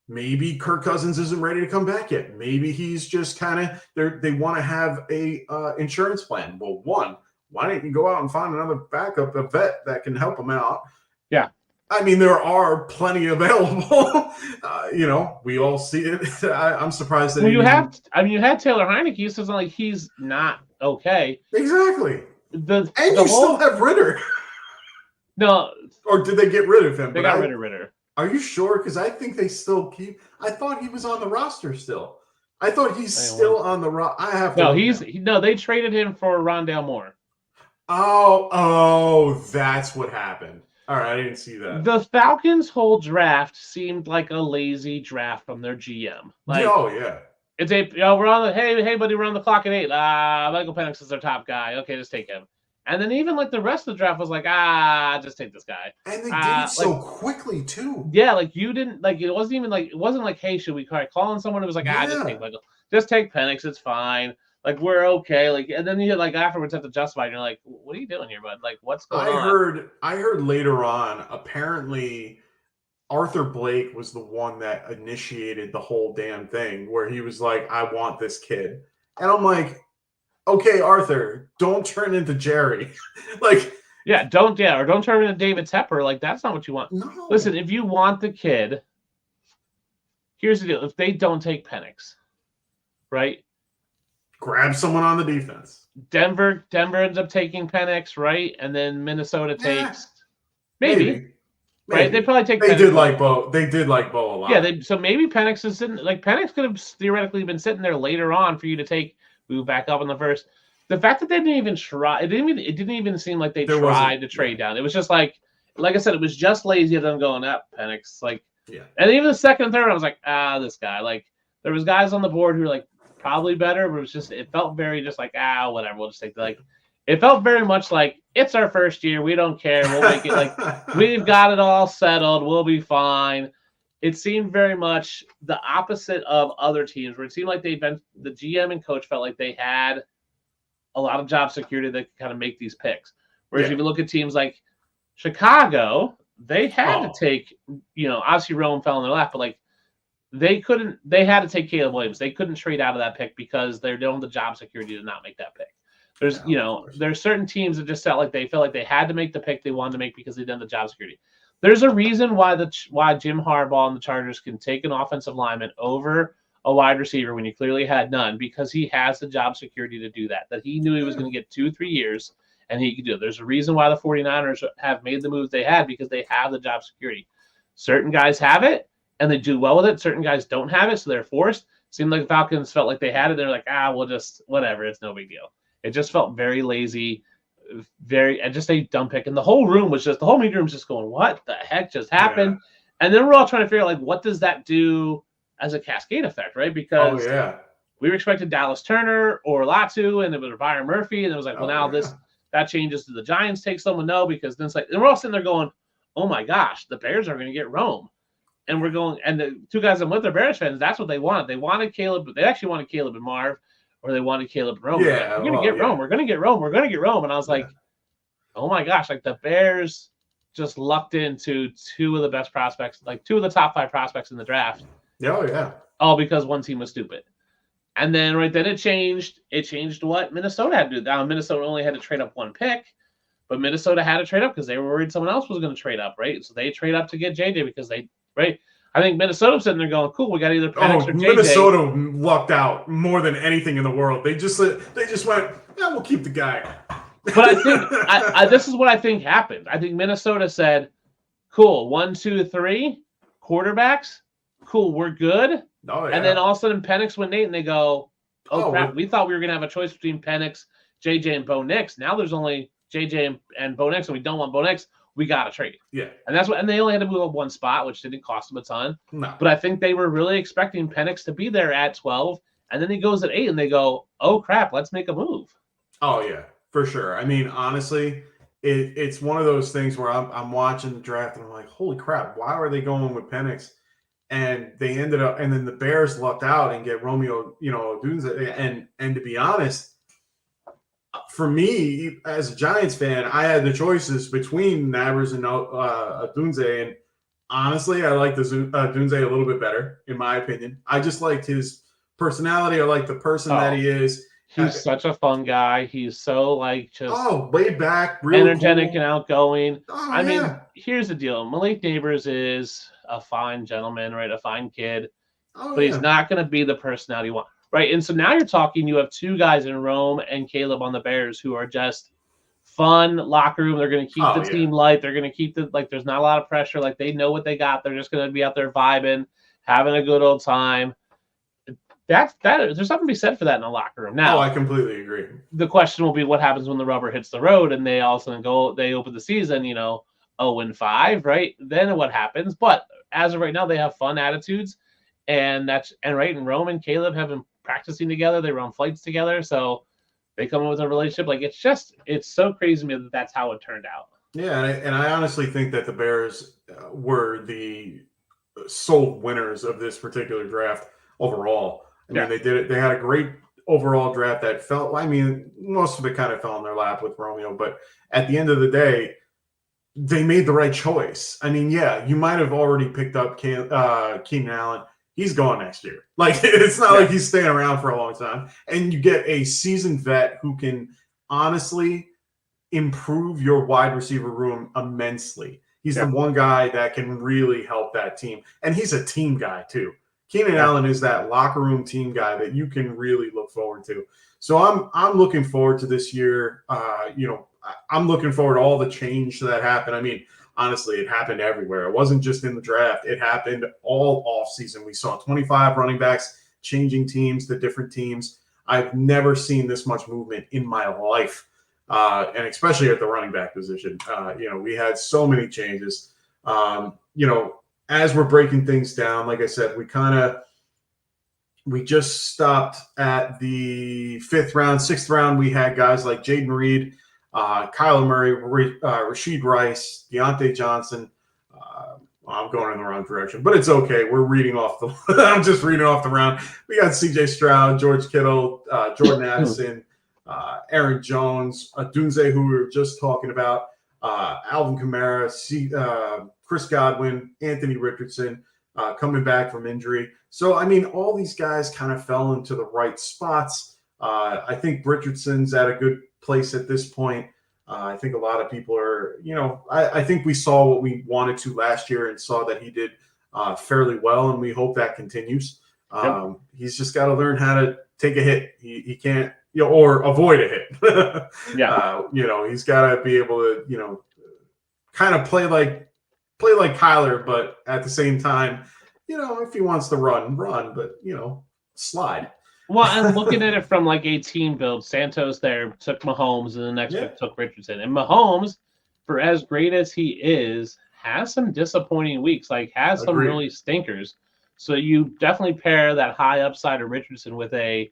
maybe Kirk Cousins isn't ready to come back yet. Maybe he's just kind of they want to have a insurance plan. Well, why don't you go out and find another backup, a vet that can help him out?
Yeah.
I mean, there are plenty available. We all see it. I'm surprised that
you had Taylor Heineke, so it's not like he's not okay.
Exactly.
You
still have Ritter.
No.
Or did they get rid of him?
They got rid of Ritter.
Are you sure? Because I think they still keep. I thought he was on the roster still. I thought he's still on the roster. I have to.
No, they traded him for Rondale Moore.
Oh, that's what happened. All right, I didn't see that.
The Falcons' whole draft seemed like a lazy draft from their GM. It's we're on the hey buddy, we're on the clock at 8. Michael Penix is their top guy. Okay, just take him. And then even like the rest of the draft was like, just take this guy.
And they did it so quickly too.
Yeah, like you didn't like it wasn't like, hey, should we try calling someone? It was like, just take Michael. Just take Penix, it's fine. Like we're okay. Like, and then you like afterwards have to justify, and you're like, what are you doing here, bud? Like, what's going on?
I heard later on, apparently Arthur Blake was the one that initiated the whole damn thing where he was like, I want this kid. And I'm like, okay, Arthur, don't turn into Jerry.
Don't turn into David Tepper. Like, that's not what you want.
No.
Listen, if you want the kid, here's the deal. If they don't take Penix, right?
Grab someone on the defense.
Denver ends up taking Penix, right? And then Minnesota takes maybe. Right? They probably take.
They did like Bo. They did like Bo a lot.
Yeah. So maybe Penix is sitting. Like Penix could have theoretically been sitting there later on for you to take. Move back up in the first. The fact that they didn't even try. It didn't even seem like they tried to trade down. It was just like I said, it was just lazy of them going up Penix. And even the second and third, I was like, this guy. Like there was guys on the board who were like probably better, but it felt very just like whatever. We'll just take it felt very much like it's our first year. We don't care. We'll make it like we've got it all settled. We'll be fine. It seemed very much the opposite of other teams where it seemed like the GM and coach felt like they had a lot of job security that could kind of make these picks. Whereas if you look at teams like Chicago, they had to take, obviously Rome fell in their lap, but they had to take Caleb Williams. They couldn't trade out of that pick because they don't have the job security to not make that pick. There's certain teams that just felt like they had to make the pick they wanted to make because they didn't have the job security. There's a reason why Jim Harbaugh and the Chargers can take an offensive lineman over a wide receiver when you clearly had none because he has the job security to do that he knew he was going to get 2-3 years and he could do it. There's a reason why the 49ers have made the moves they had because they have the job security. Certain guys have it and they do well with it. Certain guys don't have it, so they're forced. Seemed like the Falcons felt like they had it. They're like, we'll just whatever. It's no big deal. It just felt very lazy. Just a dumb pick, and the whole meeting room was just going, what the heck just happened? And then we're all trying to figure out what does that do as a cascade effect, right? Because we were expecting Dallas Turner or Latu, and it was Byron Murphy, and it was like, that changes to the Giants take someone because then it's like, and we're all sitting there going, oh my gosh, the Bears are going to get Rome, and we're going, and the two guys I'm with, they're Bears fans. That's what they wanted. They wanted Caleb, but they actually wanted Caleb and Marv. Or they wanted Caleb and Rome. We're going to get Rome. We're going to get Rome. We're going to get Rome. And I was like, oh my gosh, the Bears just lucked into two of the best prospects, two of the top 5 prospects in the draft.
Oh, yeah.
All because one team was stupid. And then then it changed. It changed what Minnesota had to do. Minnesota only had to trade up one pick, but Minnesota had to trade up because they were worried someone else was going to trade up, right? So they trade up to get JJ because I think Minnesota's sitting there going, cool, we got either Penix or JJ.
Minnesota lucked out more than anything in the world. They just went, we'll keep the guy.
But I think this is what I think happened. I think Minnesota said, cool, 1, 2, 3 quarterbacks. Cool, we're good.
Oh, yeah.
And then all of a sudden Penix went Nate and they go, crap, we thought we were going to have a choice between Penix, JJ, and Bo Nix. Now there's only JJ and Bo Nix, and we don't want Bo Nix. We got to trade.
Yeah.
And they only had to move up one spot, which didn't cost them a ton.
No.
But I think they were really expecting Penix to be there at 12. And then he goes at 8 and they go, oh crap, let's make a move.
Oh yeah, for sure. I mean, honestly, it's one of those things where I'm watching the draft and I'm like, holy crap, why were they going with Penix? And they ended up, and then the Bears lucked out and get Romeo, Odunze. And to be honest, for me as a Giants fan, I had the choices between Nabers and Odunze, and honestly, I like the Odunze a little bit better, in my opinion. I just liked his personality. I like the person that he is.
He's such a fun guy. He's so
laid back, really
energetic
cool.
and outgoing.
Oh,
I mean, here's the deal. Malik Neighbors is a fine gentleman, right? A fine kid, but he's not going to be the personality one, right? And so now you're talking. You have two guys in Rome and Caleb on the Bears who are just fun locker room. They're going to keep the team light. They're going to keep there's not a lot of pressure. Like they know what they got. They're just going to be out there vibing, having a good old time. There's something to be said for that in a locker room. Now,
I completely agree.
The question will be what happens when the rubber hits the road and they all of a sudden they open the season, 0-5, right? Then what happens? But as of right now, they have fun attitudes, and and Rome and Caleb have been practicing together. They run flights together, so they come in with a relationship. Like it's so crazy to me that that's how it turned out.
Yeah, and I honestly think that the Bears were the sole winners of this particular draft overall. I mean, they did it. They had a great overall draft that felt, most of it kind of fell in their lap with Romeo, but at the end of the day, they made the right choice. I mean, yeah, you might have already picked up Keenan Allen. He's gone next year. Like, it's not like he's staying around for a long time. And you get a seasoned vet who can honestly improve your wide receiver room immensely. He's the one guy that can really help that team. And he's a team guy, too. Keenan Allen is that locker room team guy that you can really look forward to. So I'm looking forward to this year. I'm looking forward to all the change that happened. I mean, honestly, it happened everywhere. It wasn't just in the draft. It happened all offseason. We saw 25 running backs changing teams to different teams. I've never seen this much movement in my life, and especially at the running back position. We had so many changes. As we're breaking things down, like I said, we just stopped at the 5th round, 6th round. We had guys like Jaden Reed, Kyler Murray, Rashid Rice, Deontay Johnson. I'm going in the wrong direction, but it's okay. We're reading off I'm just reading off the round. We got CJ Stroud, George Kittle, Jordan Addison, Aaron Jones, Odunze, who we were just talking about, Alvin Kamara, Chris Godwin, Anthony Richardson, coming back from injury. So, I mean, all these guys kind of fell into the right spots. I think Richardson's at a good place at this point. I think a lot of people are, I think we saw what we wanted to last year and saw that he did fairly well, and we hope that continues. He's just got to learn how to take a hit. He can't, or avoid a hit. He's got to be able to, kind of play like Kyler, but at the same time, if he wants to run, but, slide.
Well, and looking at it from like a team build, Santos there took Mahomes and the next pick took Richardson. And Mahomes, for as great as he is, has some disappointing weeks, has some really stinkers. So you definitely pair that high upside of Richardson with a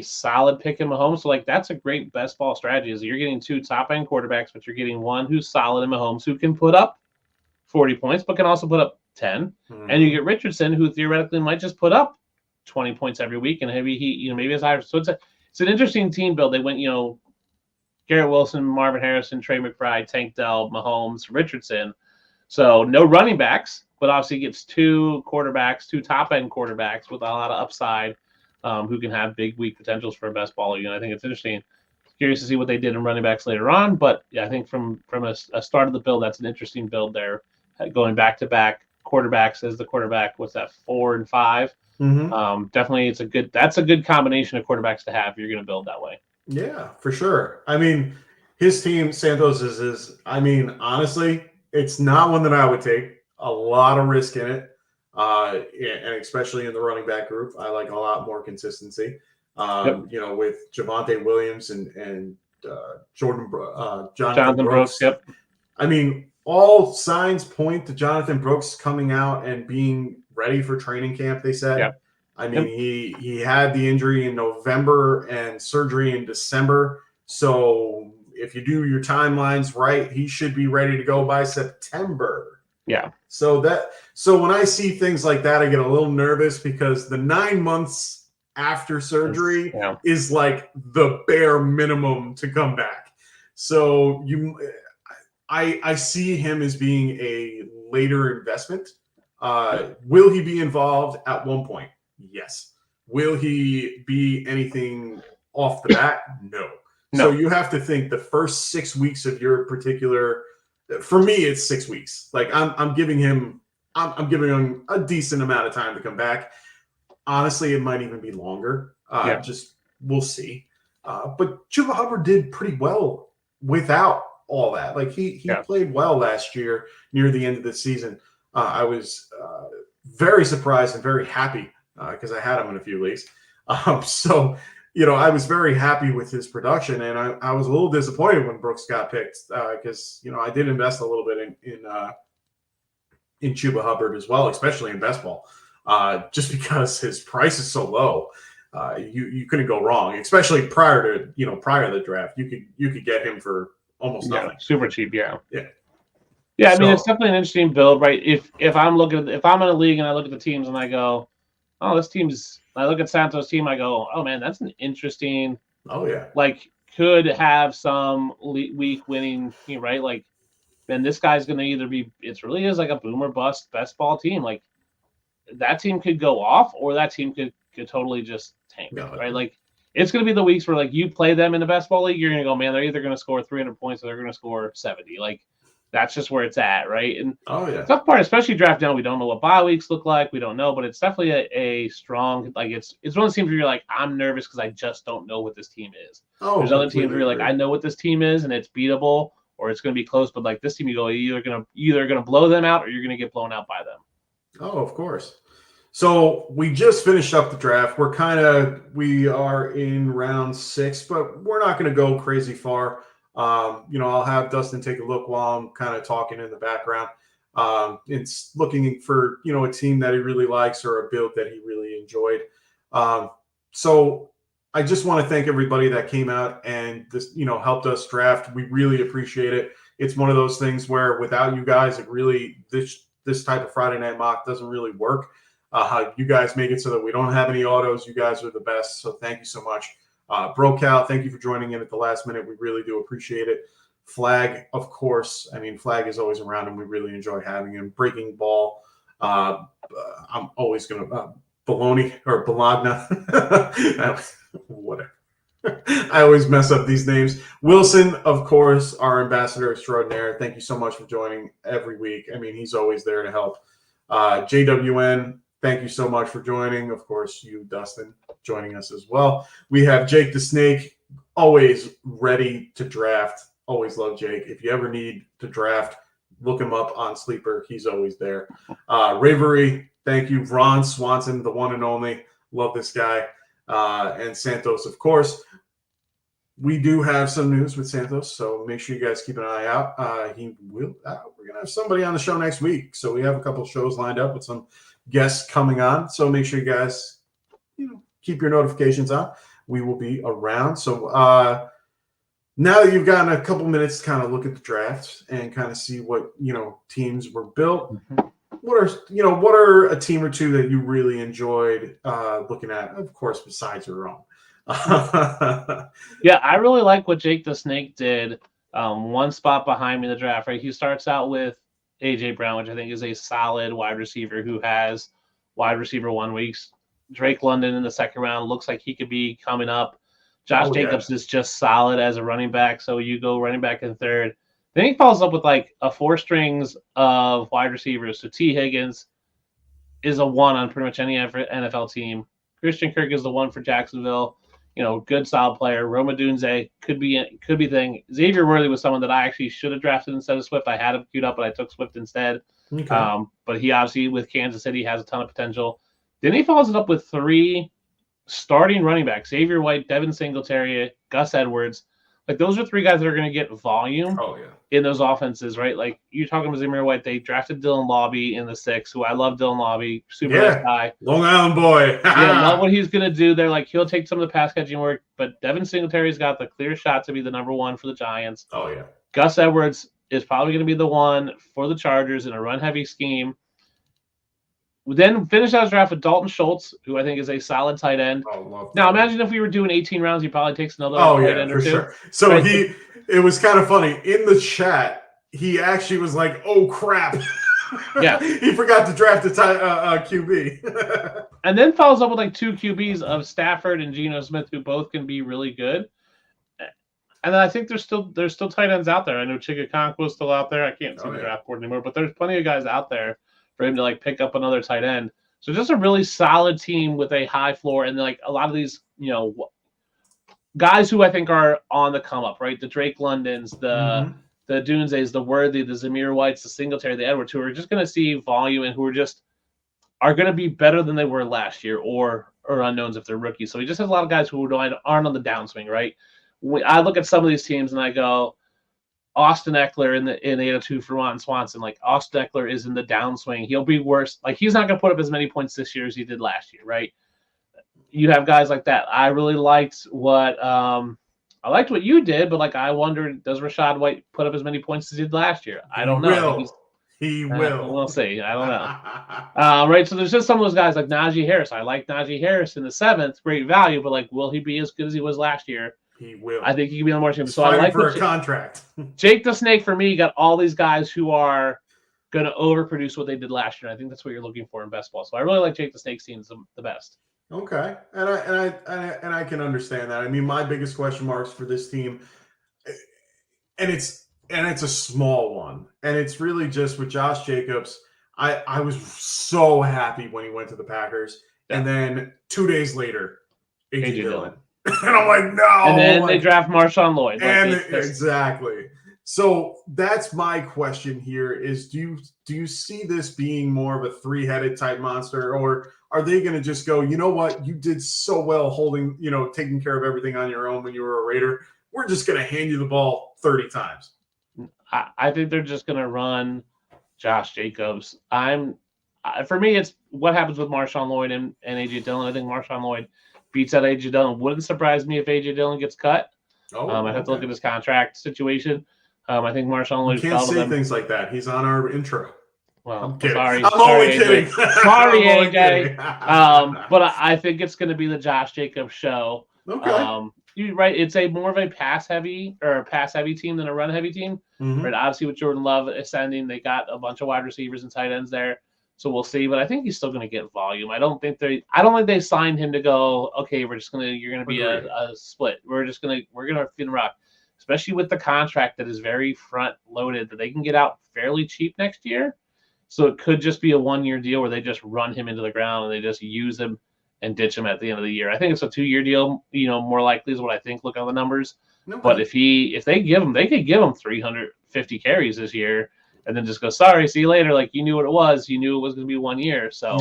solid pick in Mahomes. So that's a great best ball strategy is you're getting two top end quarterbacks, but you're getting one who's solid in Mahomes who can put up 40 points, but can also put up 10. And you get Richardson who theoretically might just put up 20 points every week, and maybe it's higher. So it's an interesting team build. They went, Garrett Wilson, Marvin Harrison, Trey McBride, Tank Dell, Mahomes, Richardson. So no running backs, but obviously gets two top end quarterbacks with a lot of upside, who can have big week potentials for a best baller. I think it's interesting. Curious to see what they did in running backs later on, but I think from a start of the build, that's an interesting build there. Going back to back quarterbacks as the quarterback. What's that? 4 and 5. Definitely, that's a good combination of quarterbacks to have. You're going to build that way.
Yeah, for sure. I mean, his team, Santos is honestly, it's not one that I would take. A lot of risk in it, and especially in the running back group. I like a lot more consistency. With Javonte Williams and Jonathan Brooks.
Yep.
I mean, all signs point to Jonathan Brooks coming out and being ready for training camp, they said.
Yep.
I mean, he had the injury in November and surgery in December. So if you do your timelines right, he should be ready to go by September.
Yeah.
So when I see things like that, I get a little nervous because the 9 months after surgery is like the bare minimum to come back. So I see him as being a later investment. Will he be involved at one point? Yes. Will he be anything off the bat? No. So you have to think the first 6 weeks of your particular. For me, it's 6 weeks. Like I'm giving him a decent amount of time to come back. Honestly, it might even be longer. Just we'll see. But Chuba Hubbard did pretty well without all that. Like he played well last year near the end of the season. I was very surprised and very happy because I had him in a few leagues. So, I was very happy with his production, and I was a little disappointed when Brooks got picked because, I did invest a little bit in Chuba Hubbard as well, especially in best ball, just because his price is so low. You couldn't go wrong, especially prior to the draft. You could get him for almost nothing.
Super cheap, yeah.
Yeah,
I mean, it's definitely an interesting build, right? If I'm in a league and I look at the teams and I go, oh, I look at Santos' team, I go, oh man, that's an interesting.
Oh yeah.
Like could have some week winning, right? Like, then this guy's going to either be. It really is like a boom or bust best ball team. Like that team could go off, or that team could totally just tank, right? Like it's going to be the weeks where like you play them in the best ball league, you're going to go, man, they're either going to score 300 points or they're going to score 70. Like. That's just where it's at, right? And the tough part, especially draft down, we don't know what bye weeks look like. We don't know, but it's definitely a strong, like it's one of those teams where you're like, I'm nervous because I just don't know what this team is. There's other teams where you're like, I know what this team is and it's beatable or it's going to be close, but like this team, you go, you're either going to blow them out or you're going to get blown out by them.
Oh, of course. So we just finished up the draft. We are in round 6, but we're not going to go crazy far. I'll have Dustin take a look while I'm kind of talking in the background. It's looking for, a team that he really likes or a build that he really enjoyed. So I just want to thank everybody that came out and this, helped us draft. We really appreciate it. It's one of those things where without you guys, it really, this type of Friday Night Mock doesn't really work. You guys make it so that we don't have any autos. You guys are the best. So thank you so much. BroCal, thank you for joining in at the last minute. We really do appreciate it. Flag, of course. I mean, Flag is always around, and we really enjoy having him. Breaking Ball. I'm always going to Bologna or Bologna. Whatever. I always mess up these names. Wilson, of course, our ambassador extraordinaire. Thank you so much for joining every week. I mean, he's always there to help. JWN. Thank you so much for joining. Of course, you, Dustin, joining us as well. We have Jake the Snake, always ready to draft. Always love Jake. If you ever need to draft, look him up on Sleeper. He's always there. Ravery, thank you. Ron Swanson, the one and only. Love this guy. And Santos, of course. We do have some news with Santos, so make sure you guys keep an eye out. We're going to have somebody on the show next week. So we have a couple shows lined up with some guests coming on, so make sure you guys keep your notifications on. We will be around. So now that you've gotten a couple minutes to kind of look at the draft and kind of see what teams were built, what are a team or two that you really enjoyed looking at, of course, besides your own?
Yeah, I really like what Jake the Snake did. One spot behind me in the draft, right? He starts out with AJ Brown, which I think is a solid wide receiver who has wide receiver 1 weeks. Drake London in the second round looks like he could be coming up. Josh Jacobs is just solid as a running back, so you go running back in third. Then he follows up with like a 4 strings of wide receivers. So T. Higgins is a 1 on pretty much any NFL team. Christian Kirk is the 1 for Jacksonville. Good solid player. Rome Odunze could be thing. Xavier Worthy was someone that I actually should have drafted instead of Swift. I had him queued up, but I took Swift instead. Okay. But he obviously with Kansas City has a ton of potential. Then he follows it up with 3 starting running backs: Xavier White, Devin Singletary, Gus Edwards. Like those are three guys that are going to get volume
Oh yeah.
in those offenses, right? Like you're talking about Zamir White. They drafted Dylan Lobby in the 6th, who I love. Dylan Lobby, super nice guy.
Long Island boy.
Yeah, love what he's going to do. They're like he'll take some of the pass catching work, but Devin Singletary's got the clear shot to be the number 1 for the Giants.
Oh yeah.
Gus Edwards is probably going to be the one for the Chargers in a run heavy scheme. We then finish out his draft with Dalton Schultz, who I think is a solid tight end.
Oh, love
Now,
that.
imagine if we were doing 18 rounds, he probably takes another tight end or
for
two.
sure. So
Right.
it was kind of funny in the chat. He actually was like, "Oh crap!"
Yeah.
He forgot to draft a QB.
And then follows up with like 2 QBs of Stafford and Geno Smith, who both can be really good. And then I think there's still tight ends out there. I know Chigakonquo's still out there. I can't see the draft board anymore, but there's plenty of guys out there for him to like pick up another tight end. So just a really solid team with a high floor, and like a lot of these, guys who I think are on the come up, right? The Drake Londons, the Dunzeys, the Worthy, the Zamir Whites, the Singletary, the Edwards, who are just going to see volume and who are going to be better than they were last year, or unknowns if they're rookies. So he just has a lot of guys who aren't on the downswing, right? I look at some of these teams and I go, Austin Eckler in 802 for Ron Swanson. Like Austin Eckler is in the downswing. He'll be worse. Like he's not going to put up as many points this year as he did last year, right? You have guys like that. I really liked what you did, but like I wondered, does Rachaad White put up as many points as he did last year? I don't know.
He will.
We'll see. I don't know. Right. So there's just some of those guys like Najee Harris. I like Najee Harris in the 7th, great value, but like, will he be as good as he was last year?
He will.
I think he can be on more team. So
I
like
for a contract.
Jake the Snake for me got all these guys who are going to overproduce what they did last year. I think that's what you're looking for in best ball. So I really like Jake the Snake's team the best.
Okay, and I can understand that. I mean, my biggest question marks for this team, and it's a small one, and it's really just with Josh Jacobs. I was so happy when he went to the Packers, and then 2 days later, A.J. Dillon. And I'm like, no.
And then they draft Marshawn Lloyd.
Exactly. So that's my question here: is do you see this being more of a 3-headed type monster, or are they going to just go, you know what, you did so well holding, taking care of everything on your own when you were a Raider. We're just going to hand you the ball 30 times.
I think they're just going to run Josh Jacobs. For me, it's what happens with Marshawn Lloyd and A.J. Dillon. I think Marshawn Lloyd beats out A.J. Dillon. Wouldn't surprise me if A.J. Dillon gets cut. I'd have to look at his contract situation. I think Marshawn Lloyd.
You can't say things like that. He's on our intro.
Well,
I'm kidding.
sorry.
I'm only kidding.
Sorry, AJ. But I think it's going to be the Josh Jacobs show.
Okay.
You're right. It's more of a pass heavy team than a run heavy team.
Mm-hmm.
Right. Obviously, with Jordan Love ascending, they got a bunch of wide receivers and tight ends there. So we'll see. But I think he's still going to get volume. I don't think they signed him to go, okay, you're going to be a split. We're going to feed and rock, especially with the contract that is very front loaded that they can get out fairly cheap next year. So it could just be a 1-year deal where they just run him into the ground and they just use him and ditch him at the end of the year. I think it's a 2-year deal, more likely is what I think. Look at the numbers. Okay. But if they could give him 350 carries this year and then just go, sorry, see you later. Like you knew what it was. You knew it was going to be 1 year. So,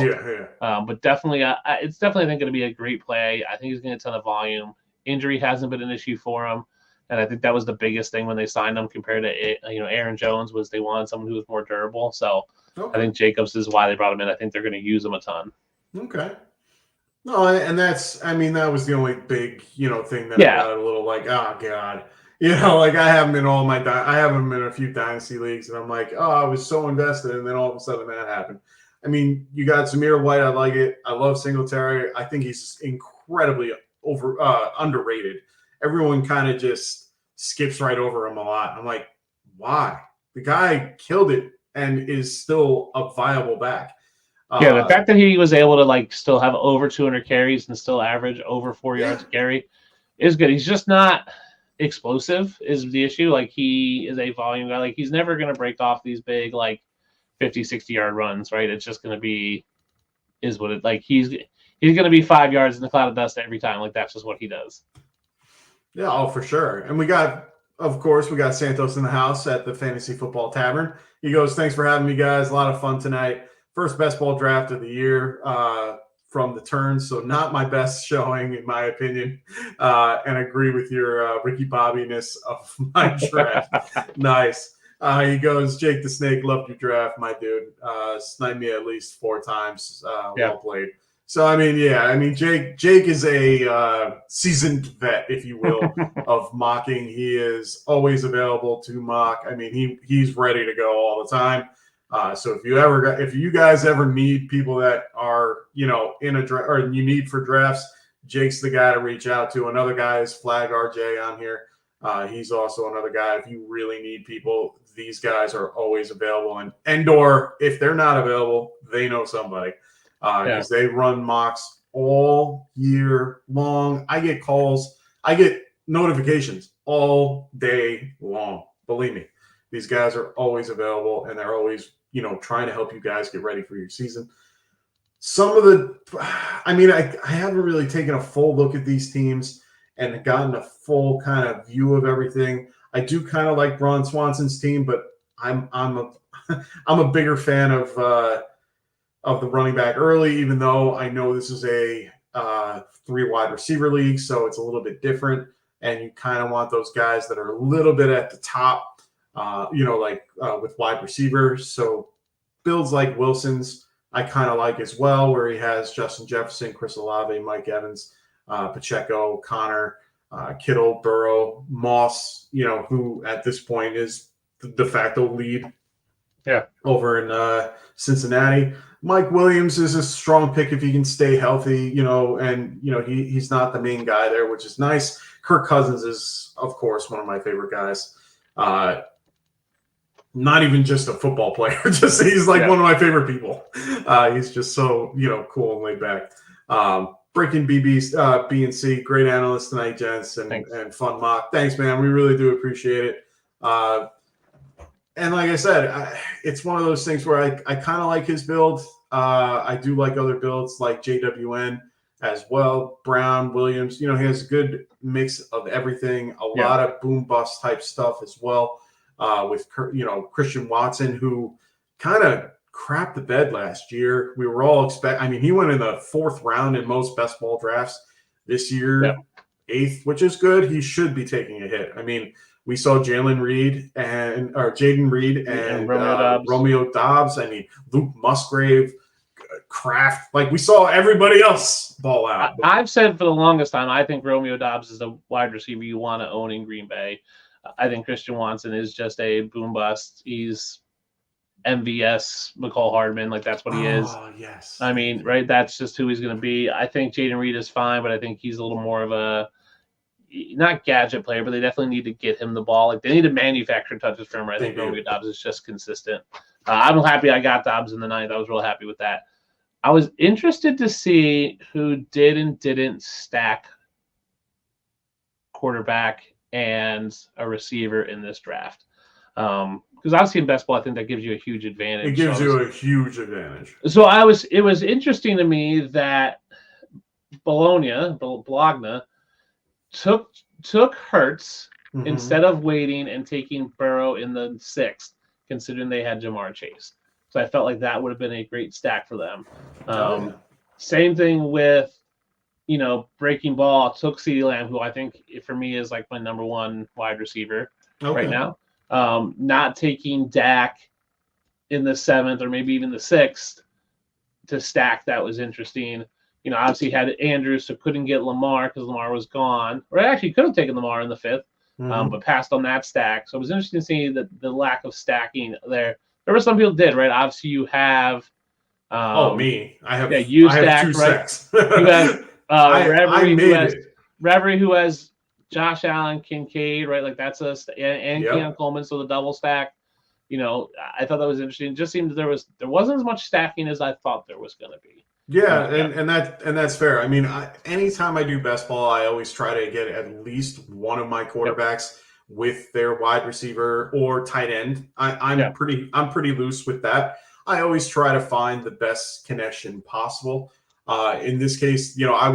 but definitely, it's definitely, I think, going to be a great play. I think he's going to get a ton of volume. Injury hasn't been an issue for him. And I think that was the biggest thing when they signed him compared to, Aaron Jones, was they wanted someone who was more durable. So I think Jacobs is why they brought him in. I think they're going to use him a ton.
Okay. No, and that was the only big, thing that I got a little like, oh God, like I have him in in a few dynasty leagues, and I'm like, oh, I was so invested, and then all of a sudden that happened. I mean, you got Zamir White. I like it. I love Singletary. I think he's incredibly underrated. Everyone kind of just skips right over him a lot. I'm like, why? The guy killed it and is still a viable back.
The fact that he was able to still have over 200 carries and still average over 4 yards a carry is good. He's just not explosive is the issue. He is a volume guy. He's never going to break off these big 50, 60-yard runs, right? It's just going to be he's going to be 5 yards in the cloud of dust every time. That's just what he does.
Yeah, oh, for sure. And we got Santos in the house at the Fantasy Football Tavern. He goes, thanks for having me, guys. A lot of fun tonight. First best ball draft of the year from the turn, so not my best showing, in my opinion, and agree with your Ricky Bobby-ness of my draft. Nice. He goes, Jake the Snake, loved your draft, my dude. Sniped me at least 4 times. Well played. So, I mean, Jake is a seasoned vet, if you will, of mocking. He is always available to mock. I mean, he's ready to go all the time. So if you guys ever need people that are, in a draft or you need for drafts, Jake's the guy to reach out to. Another guy is Flag RJ on here. He's also another guy. If you really need people, these guys are always available. And or if they're not available, they know somebody. Because they run mocks all year long. I get calls. I get notifications all day long. Believe me, these guys are always available, and they're always, trying to help you guys get ready for your season. I haven't really taken a full look at these teams and gotten a full kind of view of everything. I do kind of like Braun Swanson's team, but I'm a bigger fan of the running back early, even though I know this is a 3 wide receiver league, so it's a little bit different. And you kind of want those guys that are a little bit at the top, with wide receivers. So builds like Wilson's, I kind of like as well, where he has Justin Jefferson, Chris Olave, Mike Evans, Pacheco, Connor, Kittle, Burrow, Moss, who at this point is the de facto lead over in Cincinnati. Mike Williams is a strong pick if he can stay healthy, he's not the main guy there, which is nice. Kirk Cousins is, of course, one of my favorite guys. Not even just a football player, he's like one of my favorite people. He's just so, cool and laid back. Breaking BNC, great analyst tonight, gents, and fun mock. Thanks, man. We really do appreciate it. And like I said, it's one of those things where I kind of like his build. I do like other builds like JWN as well. Brown, Williams, he has a good mix of everything, a lot of boom bust type stuff as well. With Christian Watson, who kind of crapped the bed last year. We were all he went in the 4th round in most best ball drafts this year, 8th, which is good. He should be taking a hit. I mean, we saw Jaden Reed and Romeo Dobbs. I mean, Luke Musgrave, Kraft. Like, we saw everybody else ball out.
I've said for the longest time, I think Romeo Dobbs is a wide receiver you want to own in Green Bay. I think Christian Watson is just a boom bust. He's MVS McCall Hardman. Like, that's what he is.
Oh, yes.
I mean, right? That's just who he's going to be. I think Jaden Reed is fine, but I think he's a little more of a not gadget player, but they definitely need to get him the ball. Like, they need to manufacture touches for him. I think Romeo Dobbs is just consistent. I'm happy I got Dobbs in the 9th. I was real happy with that. I was interested to see who did and didn't stack quarterback and a receiver in this draft. Because obviously in best ball, I think that gives you a huge advantage.
It gives you a huge advantage.
So it was interesting to me that Bologna took Hurts instead of waiting and taking Burrow in the 6th, considering they had Jamar Chase. So I felt like that would have been a great stack for them. Same thing with, breaking ball, took CeeDee Lamb, who I think for me is like my number 1 wide receiver right now. Not taking Dak in the 7th or maybe even the 6th to stack, that was interesting. Obviously had Andrews, so couldn't get Lamar because Lamar was gone. Or actually could have taken Lamar in the 5th, but passed on that stack. So it was interesting to see the lack of stacking there. There were some people did, right? Obviously you have
me. I have
you
I
stacked,
have 2
right?
stacks.
You have
I
Reverie, who has Josh Allen, Kincaid, right? Like that's and Keon Coleman, so the double stack. I thought that was interesting. It just seemed there wasn't as much stacking as I thought there was going to be.
Yeah, and that's fair. I mean, anytime I do best ball, I always try to get at least one of my quarterbacks with their wide receiver or tight end. I'm pretty loose with that. I always try to find the best connection possible. In this case, I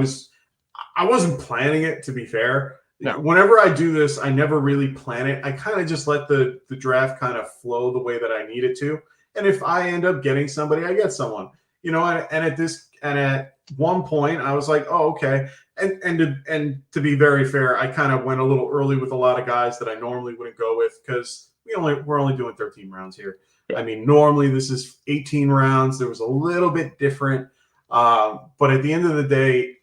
wasn't planning it, to be fair. No. Whenever I do this, I never really plan it. I kind of just let the draft kind of flow the way that I need it to. And if I end up getting somebody, I get someone. you know, and at one point I was like, oh, okay. And to be very fair, I kind of went a little early with a lot of guys that I normally wouldn't go with because we're only doing 13 rounds here. I mean, normally this is 18 rounds. There was a little bit different. But at the end of the day,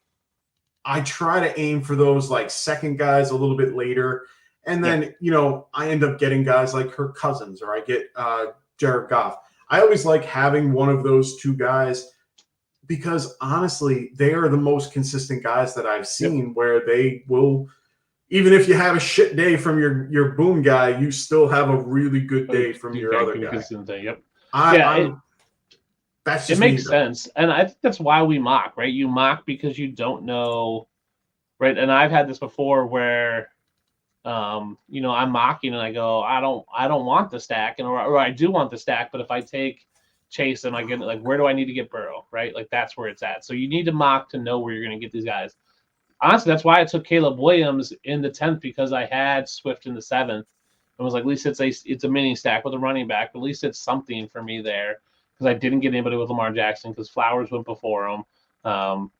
I try to aim for those like second guys a little bit later. And then, you know, I end up getting guys like Kirk Cousins or I get Jared Goff. I always like having one of those two guys because honestly, they are the most consistent guys that I've seen where they will, even if you have a shit day from your boom guy, you still have a really good day from your other guy. That's just
it makes sense. And I think that's why we mock, right? You mock because you don't know, right? And I've had this before where you know, I'm mocking and I go, I don't want the stack, and or I do want the stack, but if I take Chase and I get like, where do I need to get Burrow, right? Like that's where it's at. So you need to mock to know where you're going to get these guys. Honestly, that's why I took Caleb Williams in the 10th because I had Swift in the 7th and was like, at least it's a mini stack with a running back, but at least it's something for me there because I didn't get anybody with Lamar Jackson because Flowers went before him.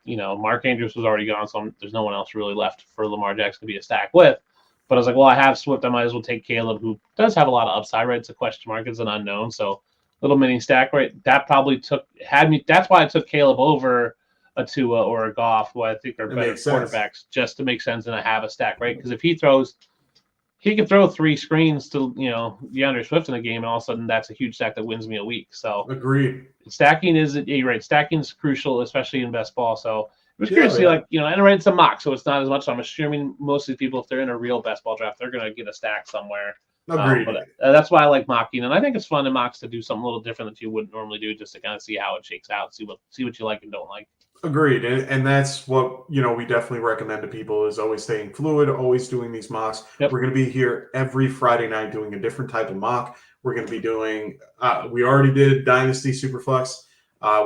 You know, Mark Andrews was already gone, so there's no one else really left for Lamar Jackson to be a stack with. But I was like, well, I have Swift. I might as well take Caleb, who does have a lot of upside, right? It's a question mark. It's an unknown. So little mini stack, right? That probably had me. That's why I took Caleb over a Tua or a Goff, who I think are better quarterbacks, just to make sense and I have a stack, right? Because if he could throw 3 screens to, you know, DeAndre Swift in a game, and all of a sudden that's a huge stack that wins me a week. So
agreed.
Stacking is Stacking is crucial, especially in best ball. So I was curious to see, like, you know, and I read it's a mock, so it's not as much. So I'm assuming most of the people, if they're in a real best ball draft, they're going to get a stack somewhere.
Agreed.
But that's why I like mocking, and I think it's fun in mocks to do something a little different that you wouldn't normally do, just to kind of see how it shakes out, see what you like and don't like.
Agreed, and that's what, you know, we definitely recommend to people is always staying fluid, always doing these mocks. We're going to be here every Friday night doing a different type of mock. We're going to be doing. We already did Dynasty Superflex.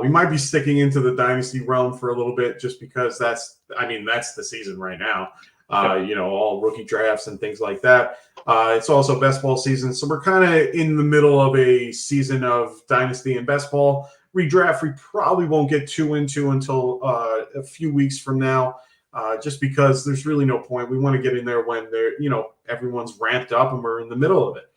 We might be sticking into the Dynasty realm for a little bit just because that's the season right now. You know, all rookie drafts and things like that. It's also best ball season. So we're kind of in the middle of a season of Dynasty and best ball. Redraft, we probably won't get too into until a few weeks from now, just because there's really no point. We want to get in there when everyone's ramped up and we're in the middle of it.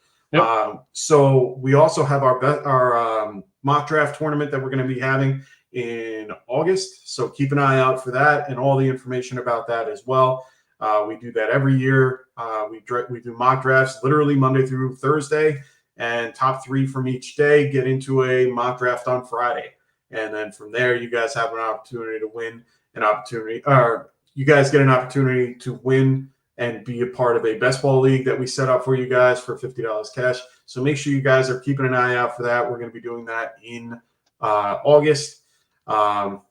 So we also have our mock draft tournament that we're going to be having in August. So keep an eye out for that and all the information about that as well. We do that every year. We do mock drafts literally Monday through Thursday, and top 3 from each day get into a mock draft on Friday. And then from there, you guys have an opportunity to win you guys get an opportunity to win and be a part of a best ball league that we set up for you guys for $50 cash. So make sure you guys are keeping an eye out for that. We're going to be doing that in August. So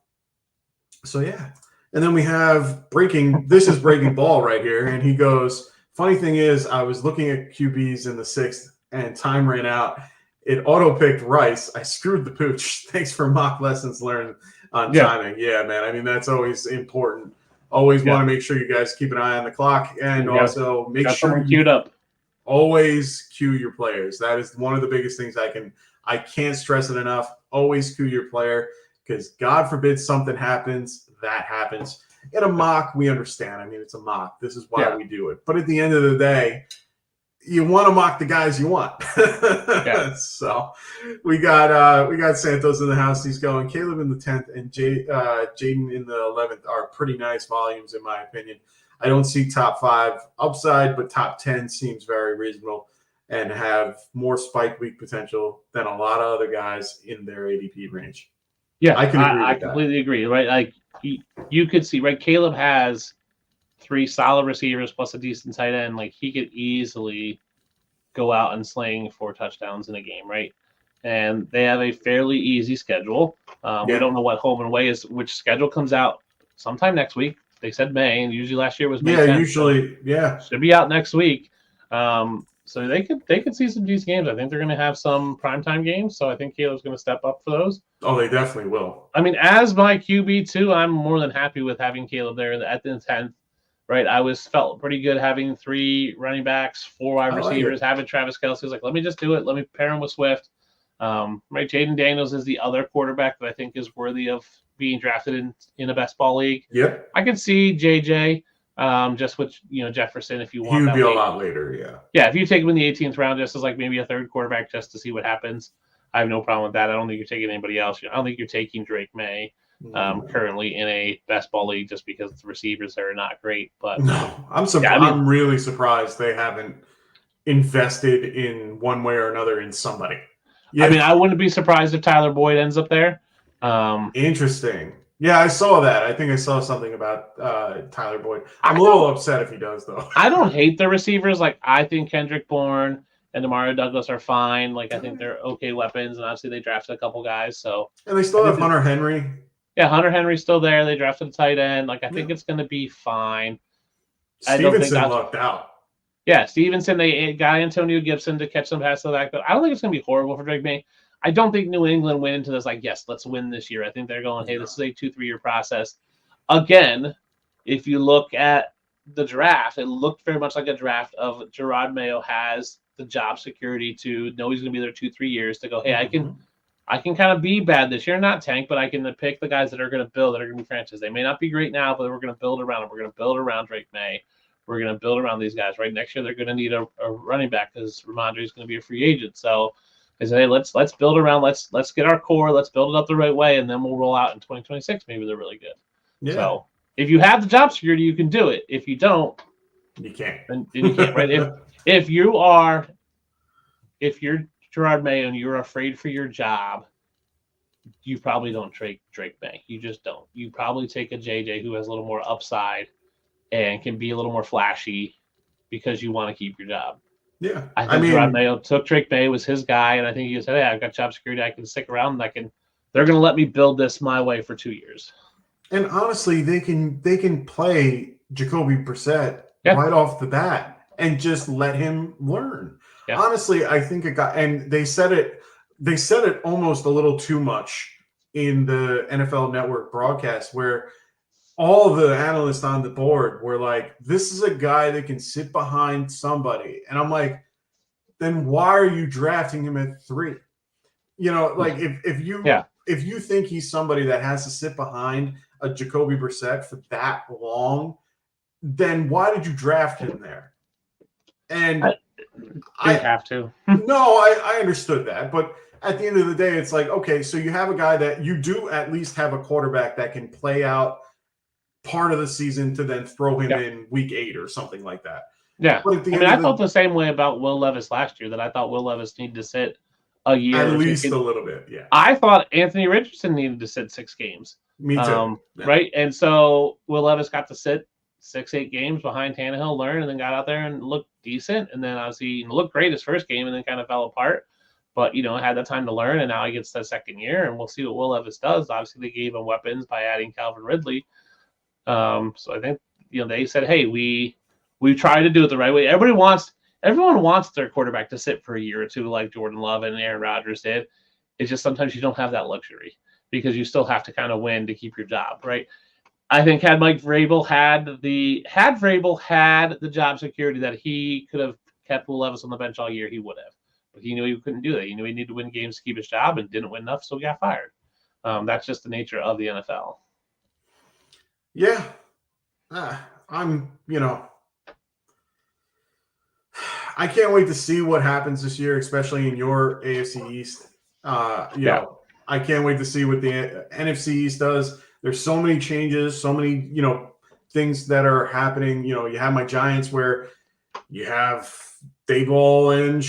yeah. And then we have this is breaking ball right here. And he goes, funny thing is, I was looking at QBs in the 6th and time ran out. It auto-picked Rice. I screwed the pooch. Thanks for mock lessons learned on timing. Yeah, man. I mean, that's always important. Always want to make sure you guys keep an eye on the clock and also make sure you queued up. Always queue your players. That is one of the biggest things I can't stress it enough. Always queue your player because God forbid something happens. That happens. In a mock, we understand. I mean, it's a mock. This is why we do it. But at the end of the day, you want to mock the guys you want. So we got Santos in the house. He's going. Caleb in the 10th and Jaden in the 11th are pretty nice volumes in my opinion. I don't see top 5 upside, but top 10 seems very reasonable and have more spike week potential than a lot of other guys in their ADP range.
Yeah, I completely agree. Right, like you could see, right? Caleb has 3 solid receivers plus a decent tight end. Like he could easily go out and sling 4 touchdowns in a game, right? And they have a fairly easy schedule. We don't know what home and away is. Which schedule comes out sometime next week? They said May, and usually last year was May. Should be out next week. So they could see some decent games. I think they're going to have some primetime games. So I think Caleb's going to step up for those.
Oh, they definitely will.
I mean, as my QB too, I'm more than happy with having Caleb there at the 10th. Right, I felt pretty good having 3 running backs, 4 wide receivers, having Travis Kelce. I was like, let me just do it. Let me pair him with Swift. Right, Jaden Daniels is the other quarterback that I think is worthy of being drafted in a best ball league.
Yep.
I can see JJ, just with Jefferson if you want.
He would
that
be a
late.
lot later, yeah.
Yeah, if you take him in the 18th round, just as like maybe a third quarterback, just to see what happens, I have no problem with that. I don't think you're taking anybody else. I don't think you're taking Drake May currently in a best ball league just because the receivers are not great. But
no, I'm surprised. I'm really surprised they haven't invested in one way or another in somebody.
Yeah. I mean, I wouldn't be surprised if Tyler Boyd ends up there.
Interesting. Yeah, I saw that. I think I saw something about Tyler Boyd. I'm a little upset if he does, though.
I don't hate the receivers. Like, I think Kendrick Bourne and Demario Douglas are fine. Like, I think they're okay weapons, and obviously they drafted a couple guys. So,
and they still have Hunter Henry.
Yeah, Hunter Henry's still there. They drafted a tight end. Like, I think it's going to be fine.
Stevenson lucked out.
Yeah, Stevenson. They got Antonio Gibson to catch some passes to the back. But I don't think it's going to be horrible for Drake May. I don't think New England went into this like, yes, let's win this year. I think they're going, hey, this is a 2-3 year process. Again, if you look at the draft, it looked very much like a draft of Gerard Mayo has the job security to know he's going to be there 2-3 years to go, hey, I can kind of be bad this year, not tank, but I can pick the guys that are going to build, that are going to be franchise. They may not be great now, but we're going to build around them. We're going to build around Drake May. We're going to build around these guys. Right next year, they're going to need a running back because Ramondre is going to be a free agent. So I said, hey, let's build around. Let's get our core. Let's build it up the right way, and then we'll roll out in 2026. Maybe they're really good. Yeah. So if you have the job security, you can do it. If you don't,
you can't.
Then you can't. Right? If you're Gerard Mayo and you're afraid for your job, you probably don't take Drake May. You just don't. You probably take a JJ who has a little more upside and can be a little more flashy because you want to keep your job.
Yeah.
I think Gerard Mayo took Drake May, was his guy, and I think he said, hey, I've got job security. I can stick around, and they're going to let me build this my way for 2 years.
And honestly, they can play Jacoby Brissett right off the bat and just let him learn. Yeah. Honestly, I think it got, and they said it almost a little too much in the NFL Network broadcast where all the analysts on the board were like, this is a guy that can sit behind somebody. And I'm like, then why are you drafting him at 3? Like if you think he's somebody that has to sit behind a Jacoby Brissett for that long, then why did you draft him there? And
I have to.
No, I understood that. But at the end of the day, it's like, okay, so you have a guy that you do at least have a quarterback that can play out part of the season to then throw him in week 8 or something like that.
Yeah. I felt the same way about Will Levis last year, that I thought Will Levis needed to sit a year.
At least a little bit, yeah.
I thought Anthony Richardson needed to sit 6 games.
Me too.
Right? And so Will Levis got to sit 6-8 games behind Tannehill, learn, and then got out there and looked decent. And then obviously looked great his first game and then kind of fell apart. But, had the time to learn, and now he gets the second year, and we'll see what Will Levis does. Obviously, they gave him weapons by adding Calvin Ridley. So I think, they said, hey, we tried to do it the right way. Everyone wants their quarterback to sit for a year or two like Jordan Love and Aaron Rodgers did. It's just sometimes you don't have that luxury because you still have to kind of win to keep your job, right? I think had Vrabel had the job security that he could have kept Will Levis on the bench all year, he would have. But he knew he couldn't do that. He knew he needed to win games to keep his job and didn't win enough, so he got fired. That's just the nature of the NFL.
Yeah. I can't wait to see what happens this year, especially in your AFC East. I can't wait to see what the NFC East does. There's so many changes, so many, things that are happening. You have my Giants where you have Dayball and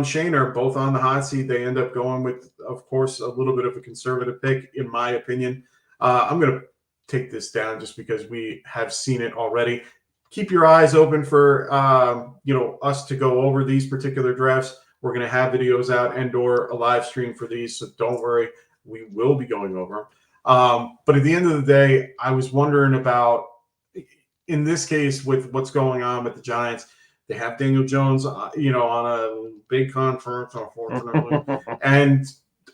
Shane are both on the hot seat. They end up going with, of course, a little bit of a conservative pick, in my opinion. I'm going to take this down just because we have seen it already. Keep your eyes open for, us to go over these particular drafts. We're going to have videos out and/or a live stream for these, so don't worry. We will be going over them. But at the end of the day, I was wondering about, in this case, with what's going on with the Giants, they have Daniel Jones, on a big conference, unfortunately, and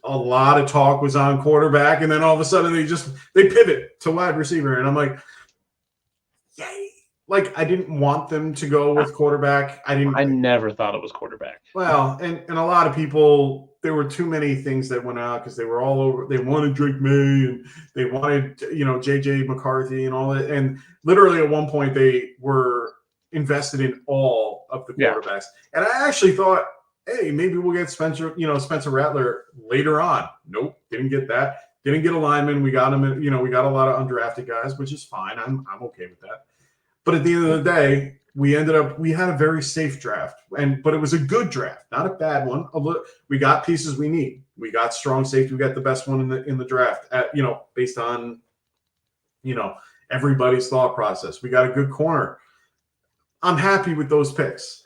a lot of talk was on quarterback, and then all of a sudden they pivot to wide receiver, and I'm like, yay! like I didn't want them to go with quarterback.
I never thought it was quarterback.
Well, and a lot of people, there were too many things that went out because they were all over. They wanted Drake May and they wanted, JJ McCarthy and all that. And literally at one point they were invested in all of the quarterbacks. And I actually thought, hey, maybe we'll get Spencer Rattler later on. Nope, didn't get that. Didn't get a lineman. We got him. We got a lot of undrafted guys, which is fine. I'm okay with that. But at the end of the day, we had a very safe draft, but it was a good draft, not a bad one. We got pieces we need. We got strong safety. We got the best one in the draft, based on, everybody's thought process. We got a good corner. I'm happy with those picks.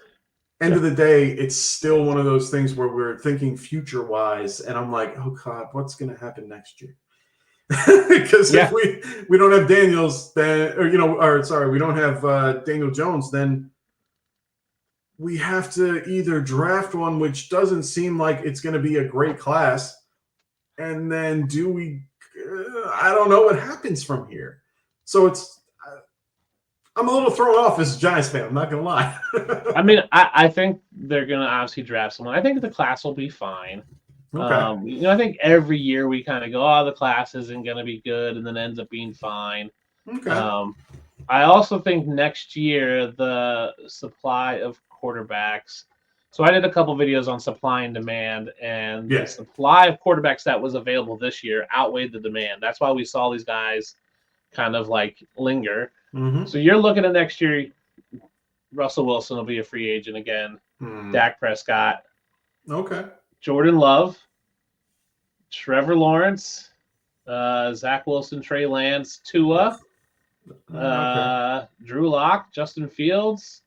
End of the day, it's still one of those things where we're thinking future wise, and I'm like, oh God, what's going to happen next year? Because if we don't have Daniels, then we don't have Daniel Jones, then we have to either draft one, which doesn't seem like it's going to be a great class, and then I don't know what happens from here. So I'm a little thrown off as a Giants fan. I'm not going to lie.
I mean, I think they're going to obviously draft someone. I think the class will be fine. Okay. I think every year we kind of go, the class isn't going to be good, and then ends up being fine.
Okay.
I also think next year the supply of quarterbacks. So I did a couple videos on supply and demand, and the supply of quarterbacks that was available this year outweighed the demand. That's why we saw these guys kind of like linger.
Mm-hmm.
So you're looking at next year, Russell Wilson will be a free agent again. Dak Prescott.
Okay.
Jordan Love, Trevor Lawrence, Zach Wilson, Trey Lance, Tua, Drew Lock, Justin Fields,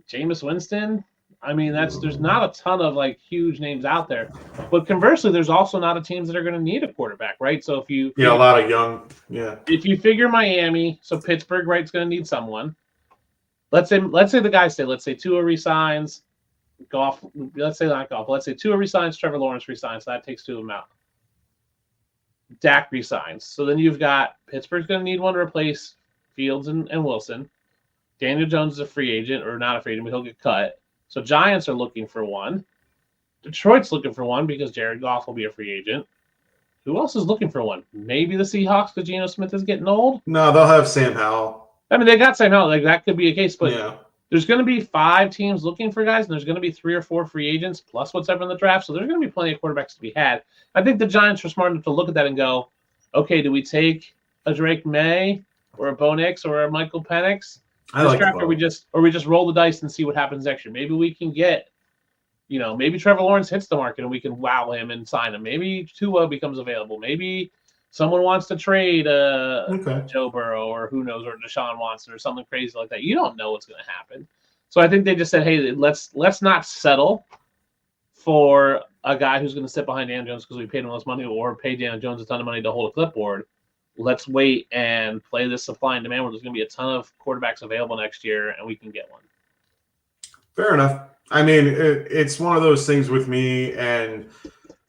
Jameis Winston. I mean, there's not a ton of like huge names out there, but conversely, there's also not a teams that are going to need a quarterback, right? So if you
a lot of young,
if you figure Miami, so Pittsburgh, right, is going to need someone. Let's say the guys say, let's say Tua resigns. Goff, let's say not Goff. Let's say Tua resigns, Trevor Lawrence resigns. So that takes two of them out. Dak resigns. So then you've got Pittsburgh's going to need one to replace Fields and Wilson. Daniel Jones is a free agent, or not a free agent, but he'll get cut. So Giants are looking for one. Detroit's looking for one because Jared Goff will be a free agent. Who else is looking for one? Maybe the Seahawks because Geno Smith is getting old.
No, they'll have Sam Howell.
I mean, they got Sam Howell. Like that could be a case, but there's going to be 5 teams looking for guys, and there's going to be 3 or 4 free agents plus what's ever in the draft. So there's going to be plenty of quarterbacks to be had. I think the Giants are smart enough to look at that and go, okay, do we take a Drake May or a Bo Nix or a Michael Penix? Or we just roll the dice and see what happens next year. Maybe we can get, maybe Trevor Lawrence hits the market and we can wow him and sign him. Maybe Tua becomes available. Maybe someone wants to trade Joe Burrow, or who knows, or Deshaun Watson or something crazy like that. You don't know what's going to happen. So I think they just said, hey, let's not settle for a guy who's going to sit behind Daniel Jones because we paid him less money, or pay Daniel Jones a ton of money to hold a clipboard. Let's wait and play this supply and demand where there's going to be a ton of quarterbacks available next year, and we can get one.
Fair enough. I mean, it's one of those things with me and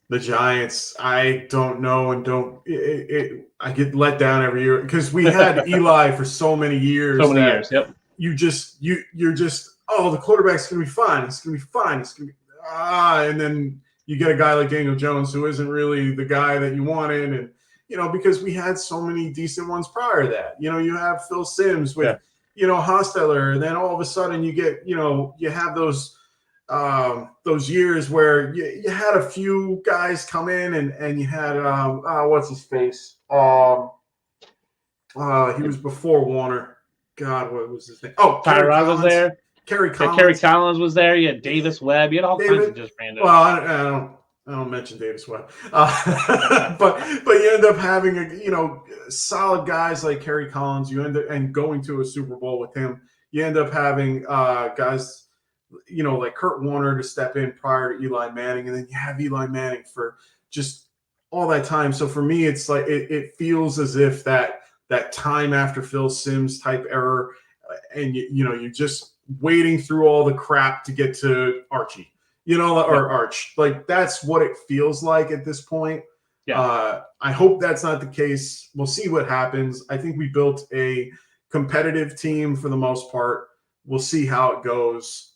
the Giants. I don't know, and I get let down every year because we had Eli for so many years.
Yep.
You're just the quarterback's going to be fine. It's going to be fine. It's going to be and then you get a guy like Daniel Jones who isn't really the guy that you wanted, and because we had so many decent ones prior to that. You have Phil Simms with, Hostetler, and then all of a sudden you get, you have those years where you had a few guys come in and you had, what's his face? He was before Warner. God, what was his name? Oh,
Tyrod was there.
Kerry Collins.
Kerry Collins was there. You had Davis Webb. You had all kinds of just random.
Well, I don't mention Davis Webb, but you end up having solid guys like Kerry Collins. You end up and going to a Super Bowl with him. You end up having guys, like Kurt Warner to step in prior to Eli Manning, and then you have Eli Manning for just all that time. So for me, it's like it feels as if that time after Phil Simms type error, and you're just wading through all the crap to get to Archie. Or Arch. Like, that's what it feels like at this point. Yeah. I hope that's not the case. We'll see what happens. I think we built a competitive team for the most part. We'll see how it goes.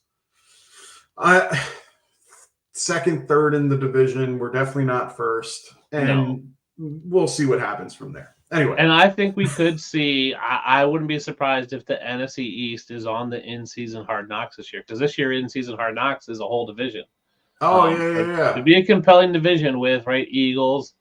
Second, third in the division. We're definitely not first. And we'll see what happens from there. Anyway.
And I think we could see, I wouldn't be surprised if the NFC East is on the in-season Hard Knocks this year, because this year in-season Hard Knocks is a whole division.
Oh, yeah.
It'd be a compelling division with, right, Eagles,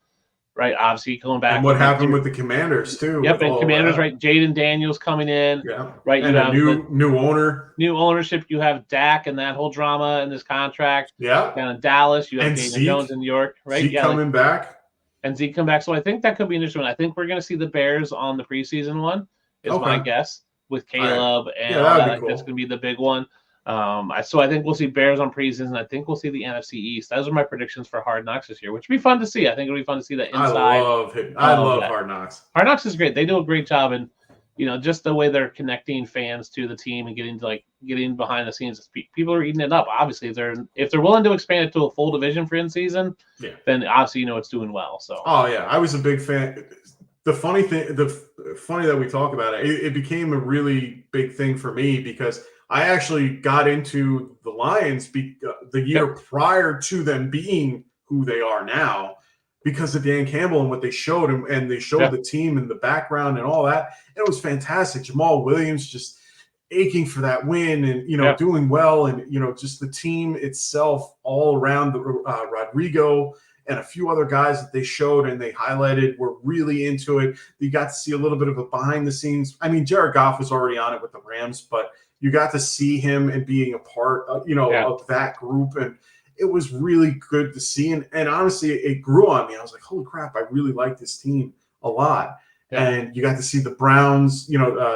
right, obviously going back.
And what happened with the Commanders, too.
Yep, and Commanders, right, Jaden Daniels coming in.
Yeah.
Right,
and
you
a
have
new owner.
New ownership. You have Dak and that whole drama in this contract.
Yeah.
Down in Dallas, you have
And
Daniel Jones in New York, right?
Zeke coming back.
And Zeke come back. So I think that could be an interesting one. I think we're going to see the Bears on the preseason one, is my guess, with Caleb. And
that'd be cool.
That's going to be the big one. So I think we'll see Bears on preseason. I think we'll see the NFC East. Those are my predictions for Hard Knocks this year, which would be fun to see. I think it'll be fun to see that inside.
I love Hard Knocks.
Hard Knocks is great. They do a great job, and just the way they're connecting fans to the team and getting behind the scenes. People are eating it up. Obviously, if they're willing to expand it to a full division for in season, then obviously it's doing well. So.
Oh yeah, I was a big fan. The funny that we talk about it became a really big thing for me because I actually got into the Lions the year prior to them being who they are now because of Dan Campbell and what they showed him, and they showed the team and the background and all that. And it was fantastic. Jamal Williams just aching for that win and, doing well. And, just the team itself all around Rodrigo and a few other guys that they showed and they highlighted were really into it. You got to see a little bit of a behind the scenes. I mean, Jared Goff was already on it with the Rams, but you got to see him and being a part of that group. And it was really good to see. And honestly, it grew on me. I was like, holy crap, I really like this team a lot. Yeah. And you got to see the Browns,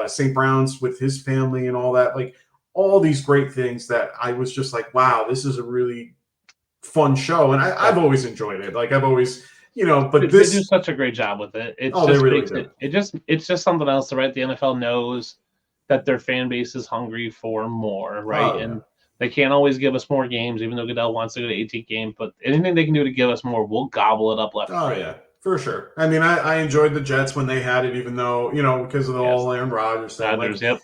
St. Browns with his family and all that, like all these great things that I was just like, wow, this is a really fun show. And I've always enjoyed it. Like I've always, but
they do such a great job with it.
They really do.
It's just something else, right? The NFL knows that their fan base is hungry for more, right? And they can't always give us more games, even though Goodell wants to go to 18 games. But anything they can do to give us more, we'll gobble it up left.
Oh, yeah, for sure. I mean, I enjoyed the Jets when they had it, even though, because of the whole Aaron Rodgers thing.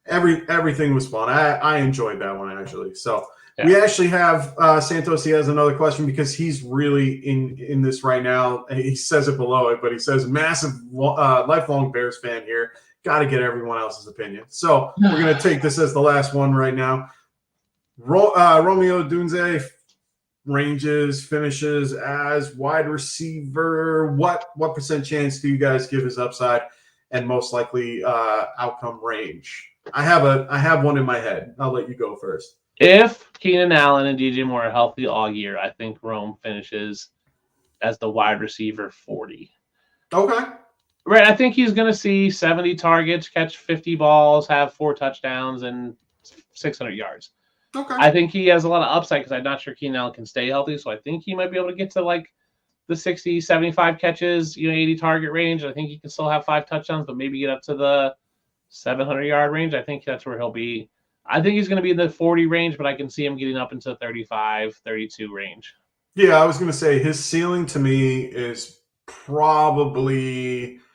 Everything was fun. I enjoyed that one, actually. So we actually have Santos. He has another question because he's really in this right now. He says it below it, but he says, massive lifelong Bears fan here. Got to get everyone else's opinion. So we're going to take this as the last one right now. Romeo Dunze finishes as wide receiver. What % chance do you guys give his upside and most likely outcome range? I have one in my head. I'll let you go first.
If Keenan Allen and DJ Moore are healthy all year, I think Rome finishes as the wide receiver 40.
Okay.
Right, I think he's going to see 70 targets, catch 50 balls, have 4 touchdowns, and 600 yards.
Okay.
I think he has a lot of upside because I'm not sure Keenan Allen can stay healthy, so I think he might be able to get to like the 60, 75 catches, 80 target range. I think he can still have 5 touchdowns, but maybe get up to the 700-yard range. I think that's where he'll be. I think he's going to be in the 40 range, but I can see him getting up into 35, 32 range.
Yeah, I was going to say his ceiling to me is probably –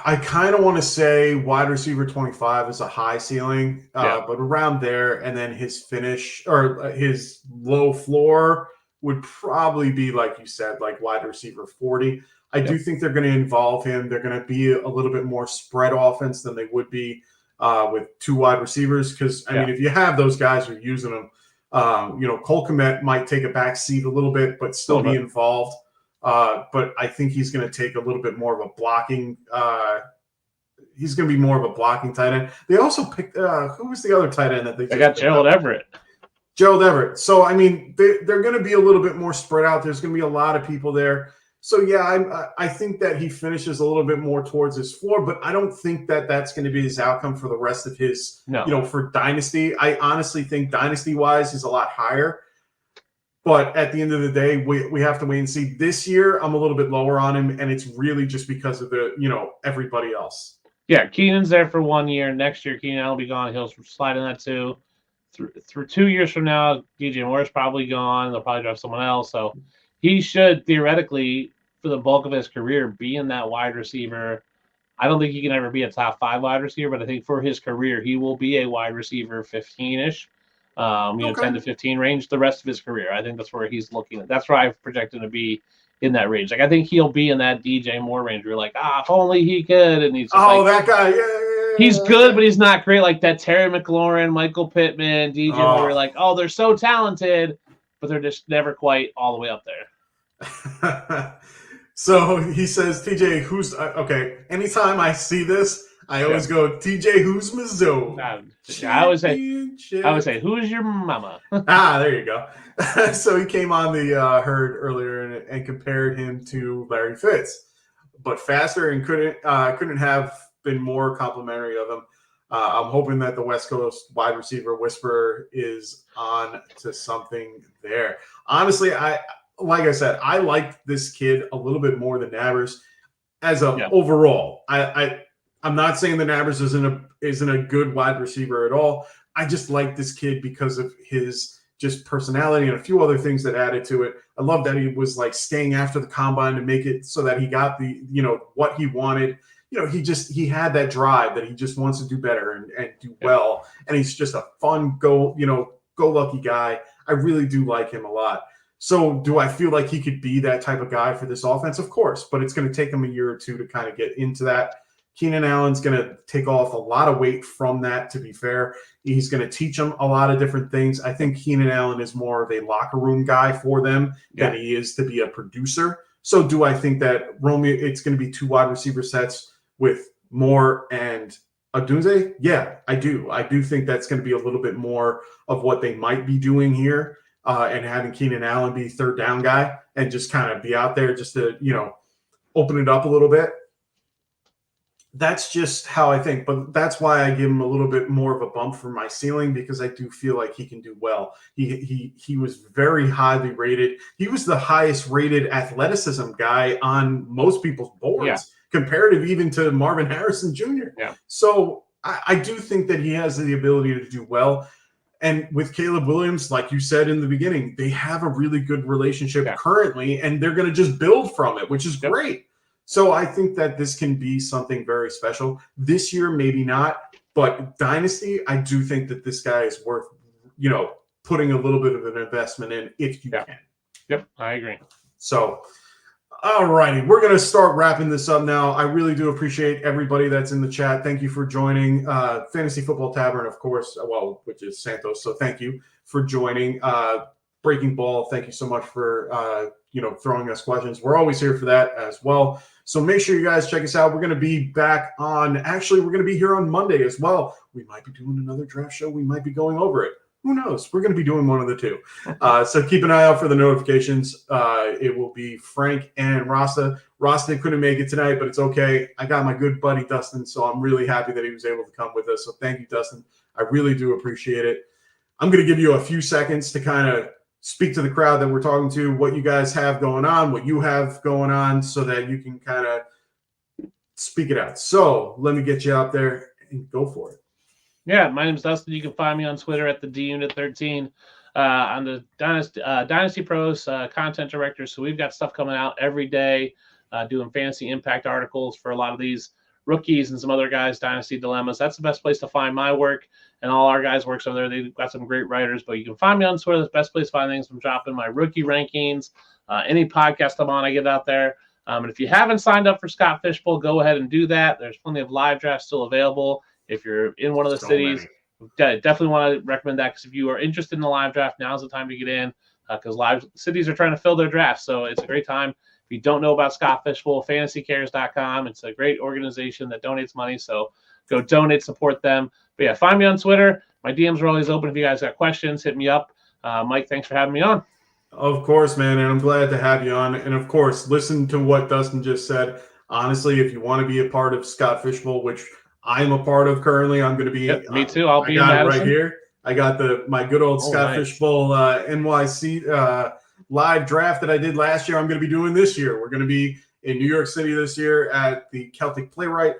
I kind of want to say wide receiver 25 is a high ceiling, but around there, and then his finish or his low floor would probably be, like you said, like wide receiver 40. I do think they're going to involve him. They're going to be a little bit more spread offense than they would be with 2 wide receivers. Because, I mean, if you have those guys who are using them, Cole Kmet might take a back seat a little bit, but still be involved. But I think he's going to take a little bit more of a blocking. He's going to be more of a blocking tight end. They also picked who was the other tight end that they
got? Gerald Everett.
Gerald Everett. So I mean, they're going to be a little bit more spread out. There's going to be a lot of people there. So yeah, I think that he finishes a little bit more towards his floor, but I don't think that that's going to be his outcome for the rest of his. For Dynasty. I honestly think Dynasty wise is a lot higher. But at the end of the day, we have to wait and see. This year, I'm a little bit lower on him, and it's really just because of the, everybody else.
Yeah, Keenan's there for 1 year. Next year, Keenan will be gone. He'll slide in that too. Through 2 years from now, DJ Moore's probably gone. They'll probably draft someone else. So he should theoretically, for the bulk of his career, be in that wide receiver I don't think he can ever be a top 5 wide receiver, but I think for his career, he will be a wide receiver 15-ish, 10 to 15 range the rest of his career. I think that's where he's looking at. That's where I've projected to be in that range. Like, I think he'll be in that DJ Moore range. We're like, if only he could. And he's just
that guy. Yeah.
He's good, but he's not great. Like that Terry McLaurin, Michael Pittman, DJ Moore. We're like, they're so talented, but they're just never quite all the way up there.
So he says, TJ, who's okay? Anytime I see this, I always go, TJ, who's Mizzou?
I would say, who's your mama?
There you go. So he came on the herd earlier and compared him to Larry Fitz, but faster and couldn't have been more complimentary of him. I'm hoping that the West Coast wide receiver whisperer is on to something there. Honestly, like I said, I like this kid a little bit more than Nabers as overall. I'm not saying that Nabers isn't a good wide receiver at all. I just like this kid because of his just personality and a few other things that added to it. I love that he was like staying after the combine to make it so that he got the, what he wanted. He had that drive that he just wants to do better and do well. And he's just a fun go lucky guy. I really do like him a lot. So do I feel like he could be that type of guy for this offense? Of course, but it's going to take him a year or two to kind of get into that. Keenan Allen's going to take off a lot of weight from that, to be fair. He's going to teach them a lot of different things. I think Keenan Allen is more of a locker room guy for them than he is to be a producer. So do I think that it's going to be 2 wide receiver sets with Moore and Odunze? Yeah, I do. I do think that's going to be a little bit more of what they might be doing here, and having Keenan Allen be third down guy and just kind of be out there just to, open it up a little bit. That's just how I think, but that's why I give him a little bit more of a bump for my ceiling, because I do feel like he can do well. He was very highly rated. He was the highest rated athleticism guy on most people's boards, comparative even to Marvin Harrison Jr.
Yeah.
So I do think that he has the ability to do well. And with Caleb Williams, like you said in the beginning, they have a really good relationship currently, and they're going to just build from it, which is great. So I think that this can be something very special. This year, maybe not, but Dynasty, I do think that this guy is worth, putting a little bit of an investment in if you can.
Yep, I agree.
So, all righty, we're going to start wrapping this up now. I really do appreciate everybody that's in the chat. Thank you for joining. Fantasy Football Tavern, of course, which is Santos. So thank you for joining. Breaking Ball, thank you so much for throwing us questions. We're always here for that as well. So make sure you guys check us out. We're going to be back we're going to be here on Monday as well. We might be doing another draft show. We might be going over it. Who knows? We're going to be doing one of the two. So keep an eye out for the notifications. It will be Frank and Rasta. Rasta couldn't make it tonight, but it's okay. I got my good buddy Dustin, so I'm really happy that he was able to come with us. So thank you, Dustin. I really do appreciate it. I'm going to give you a few seconds to kind of speak to the crowd that we're talking to, what you guys have going on, what you have going on, so that you can kind of speak it out. So let me get you out there and go for it.
Yeah, my name's Dustin. You can find me on Twitter at the DUnit13. I'm the Dynasty Pros content director, so we've got stuff coming out every day, doing fantasy impact articles for a lot of these rookies and some other guys, Dynasty Dilemmas. That's the best place to find my work, and all our guys' works over there. They've got some great writers, but you can find me on Twitter. That's the best place to find things. I'm dropping my rookie rankings. Any podcast I'm on, I get out there. And if you haven't signed up for Scott Fishbowl, go ahead and do that. There's plenty of live drafts still available. If you're in one of the cities, definitely want to recommend that, because if you are interested in the live draft, now's the time to get in, because live cities are trying to fill their drafts. So it's a great time. If you don't know about Scott Fishbowl, fantasycares.com. It's a great organization that donates money. So go donate, support them. But yeah, find me on Twitter. My DMs are always open. If you guys got questions, hit me up. Mike, thanks for having me on.
Of course, man. And I'm glad to have you on. And of course, listen to what Dustin just said. Honestly, if you want to be a part of Scott Fishbowl, which I'm a part of currently, I'm going to be.
Yep, me too. I'll be in
Madison. Right here. I got my good old Scott Fishbowl NYC live draft that I did last year. I'm going to be doing this year. We're going to be in New York City this year at the Celtic Playwright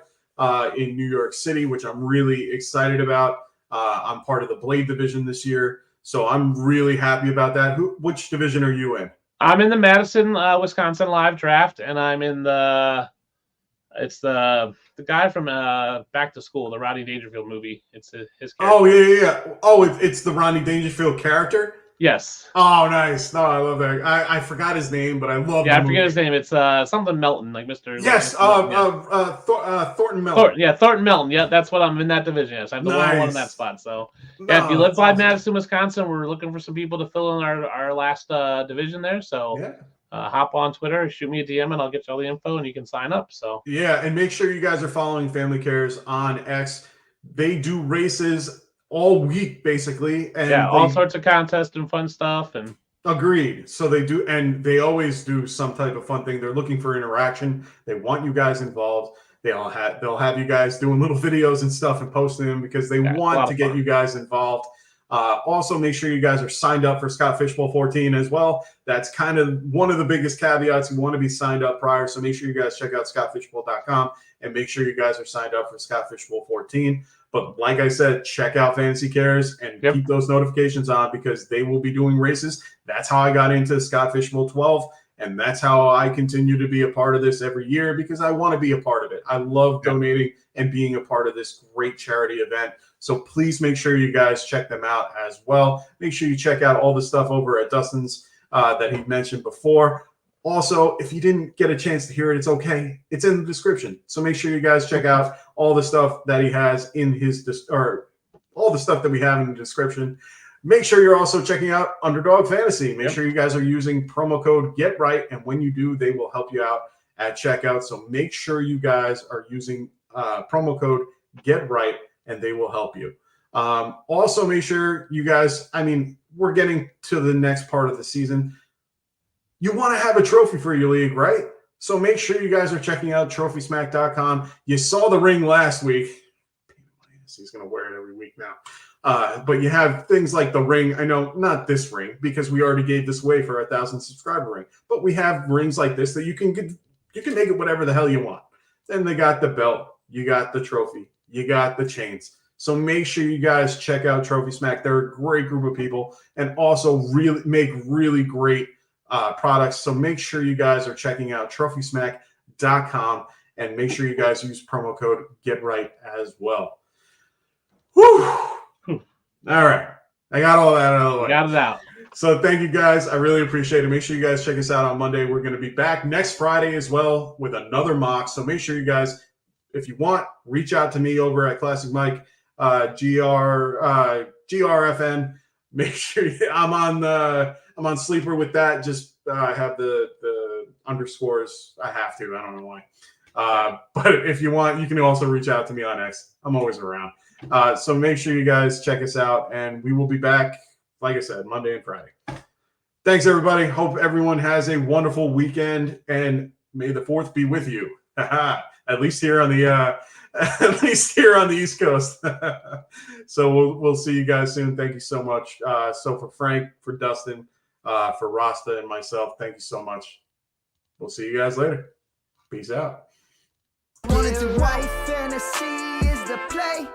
in New York City, which I'm really excited about. I'm part of the Blade division this year, so I'm really happy about that. Which division are you in?
I'm in the Madison, Wisconsin live draft, and I'm in the It's the guy from Back to School, the Rodney Dangerfield movie. It's his character.
Oh, yeah. Oh, it's the Rodney Dangerfield character?
Yes.
Oh, nice. No, I love that. I forgot his name, but I love
Yeah,
the
I forget
movie.
his name. It's something Melton, like Mr.
Yes,
Melton, yeah.
Thornton Melton.
Thornton Melton. Yeah, that's what I'm in that division. Yes, I have the one in that spot. So, yeah, if you live by Madison, Wisconsin, we're looking for some people to fill in our last division there. So, hop on Twitter, shoot me a DM, and I'll get you all the info, and you can sign up. So,
yeah, and make sure you guys are following Family Cares on X. They do races all week, basically, and
all sorts of contests and fun stuff. And
agreed. So they do, and they always do some type of fun thing. They're looking for interaction. They want you guys involved. They'll have you guys doing little videos and stuff and posting them because they want to get you guys involved. Also, make sure you guys are signed up for Scott Fishbowl 14 as well. That's kind of one of the biggest caveats. You want to be signed up prior, so make sure you guys check out scottfishbowl.com and make sure you guys are signed up for Scott Fishbowl 14. But like I said, check out Fantasy Cares and keep those notifications on because they will be doing races. That's how I got into Scott Fishbowl 12, and that's how I continue to be a part of this every year because I want to be a part of it. I love donating and being a part of this great charity event. So please make sure you guys check them out as well. Make sure you check out all the stuff over at Dustin's that he mentioned before. Also, if you didn't get a chance to hear it, it's okay. It's in the description. So make sure you guys check out all the stuff that he has in his all the stuff that we have in the description. Make sure you're also checking out Underdog Fantasy. Make sure you guys are using promo code GetRight, and when you do, they will help you out at checkout. So make sure you guys are using promo code GetRight, and they will help you. Also, make sure you guys, we're getting to the next part of the season. You want to have a trophy for your league, right? So make sure you guys are checking out TrophySmack.com. You saw the ring last week. He's going to wear it every week now. But you have things like the ring. I know not this ring because we already gave this away for 1,000 subscriber ring. But we have rings like this that you can get. You can make it whatever the hell you want. Then they got the belt. You got the trophy. You got the chains. So make sure you guys check out Trophy Smack. They're a great group of people and also really make really great products. So make sure you guys are checking out TrophySmack.com and make sure you guys use promo code GetRight as well. Whew. All right. I got all that out of the way.
Got it out.
So thank you guys. I really appreciate it. Make sure you guys check us out on Monday. We're going to be back next Friday as well with another mock. So make sure you guys, if you want, reach out to me over at Classic Mike, GRFN. Make sure I'm on Sleeper with that. Just have the underscores. I have to. I don't know why. But if you want, you can also reach out to me on X. I'm always around. So make sure you guys check us out, and we will be back, like I said, Monday and Friday. Thanks, everybody. Hope everyone has a wonderful weekend, and may the 4th be with you. At least here on the East Coast. So we'll see you guys soon. Thank you so much. So for Frank, for Dustin, for Rasta, and myself, thank you so much. We'll see you guys later. Peace out.
Wanted to write fantasy is the play.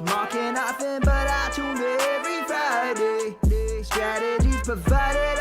Marking nothing, but I tune in every Friday. Strategies provided.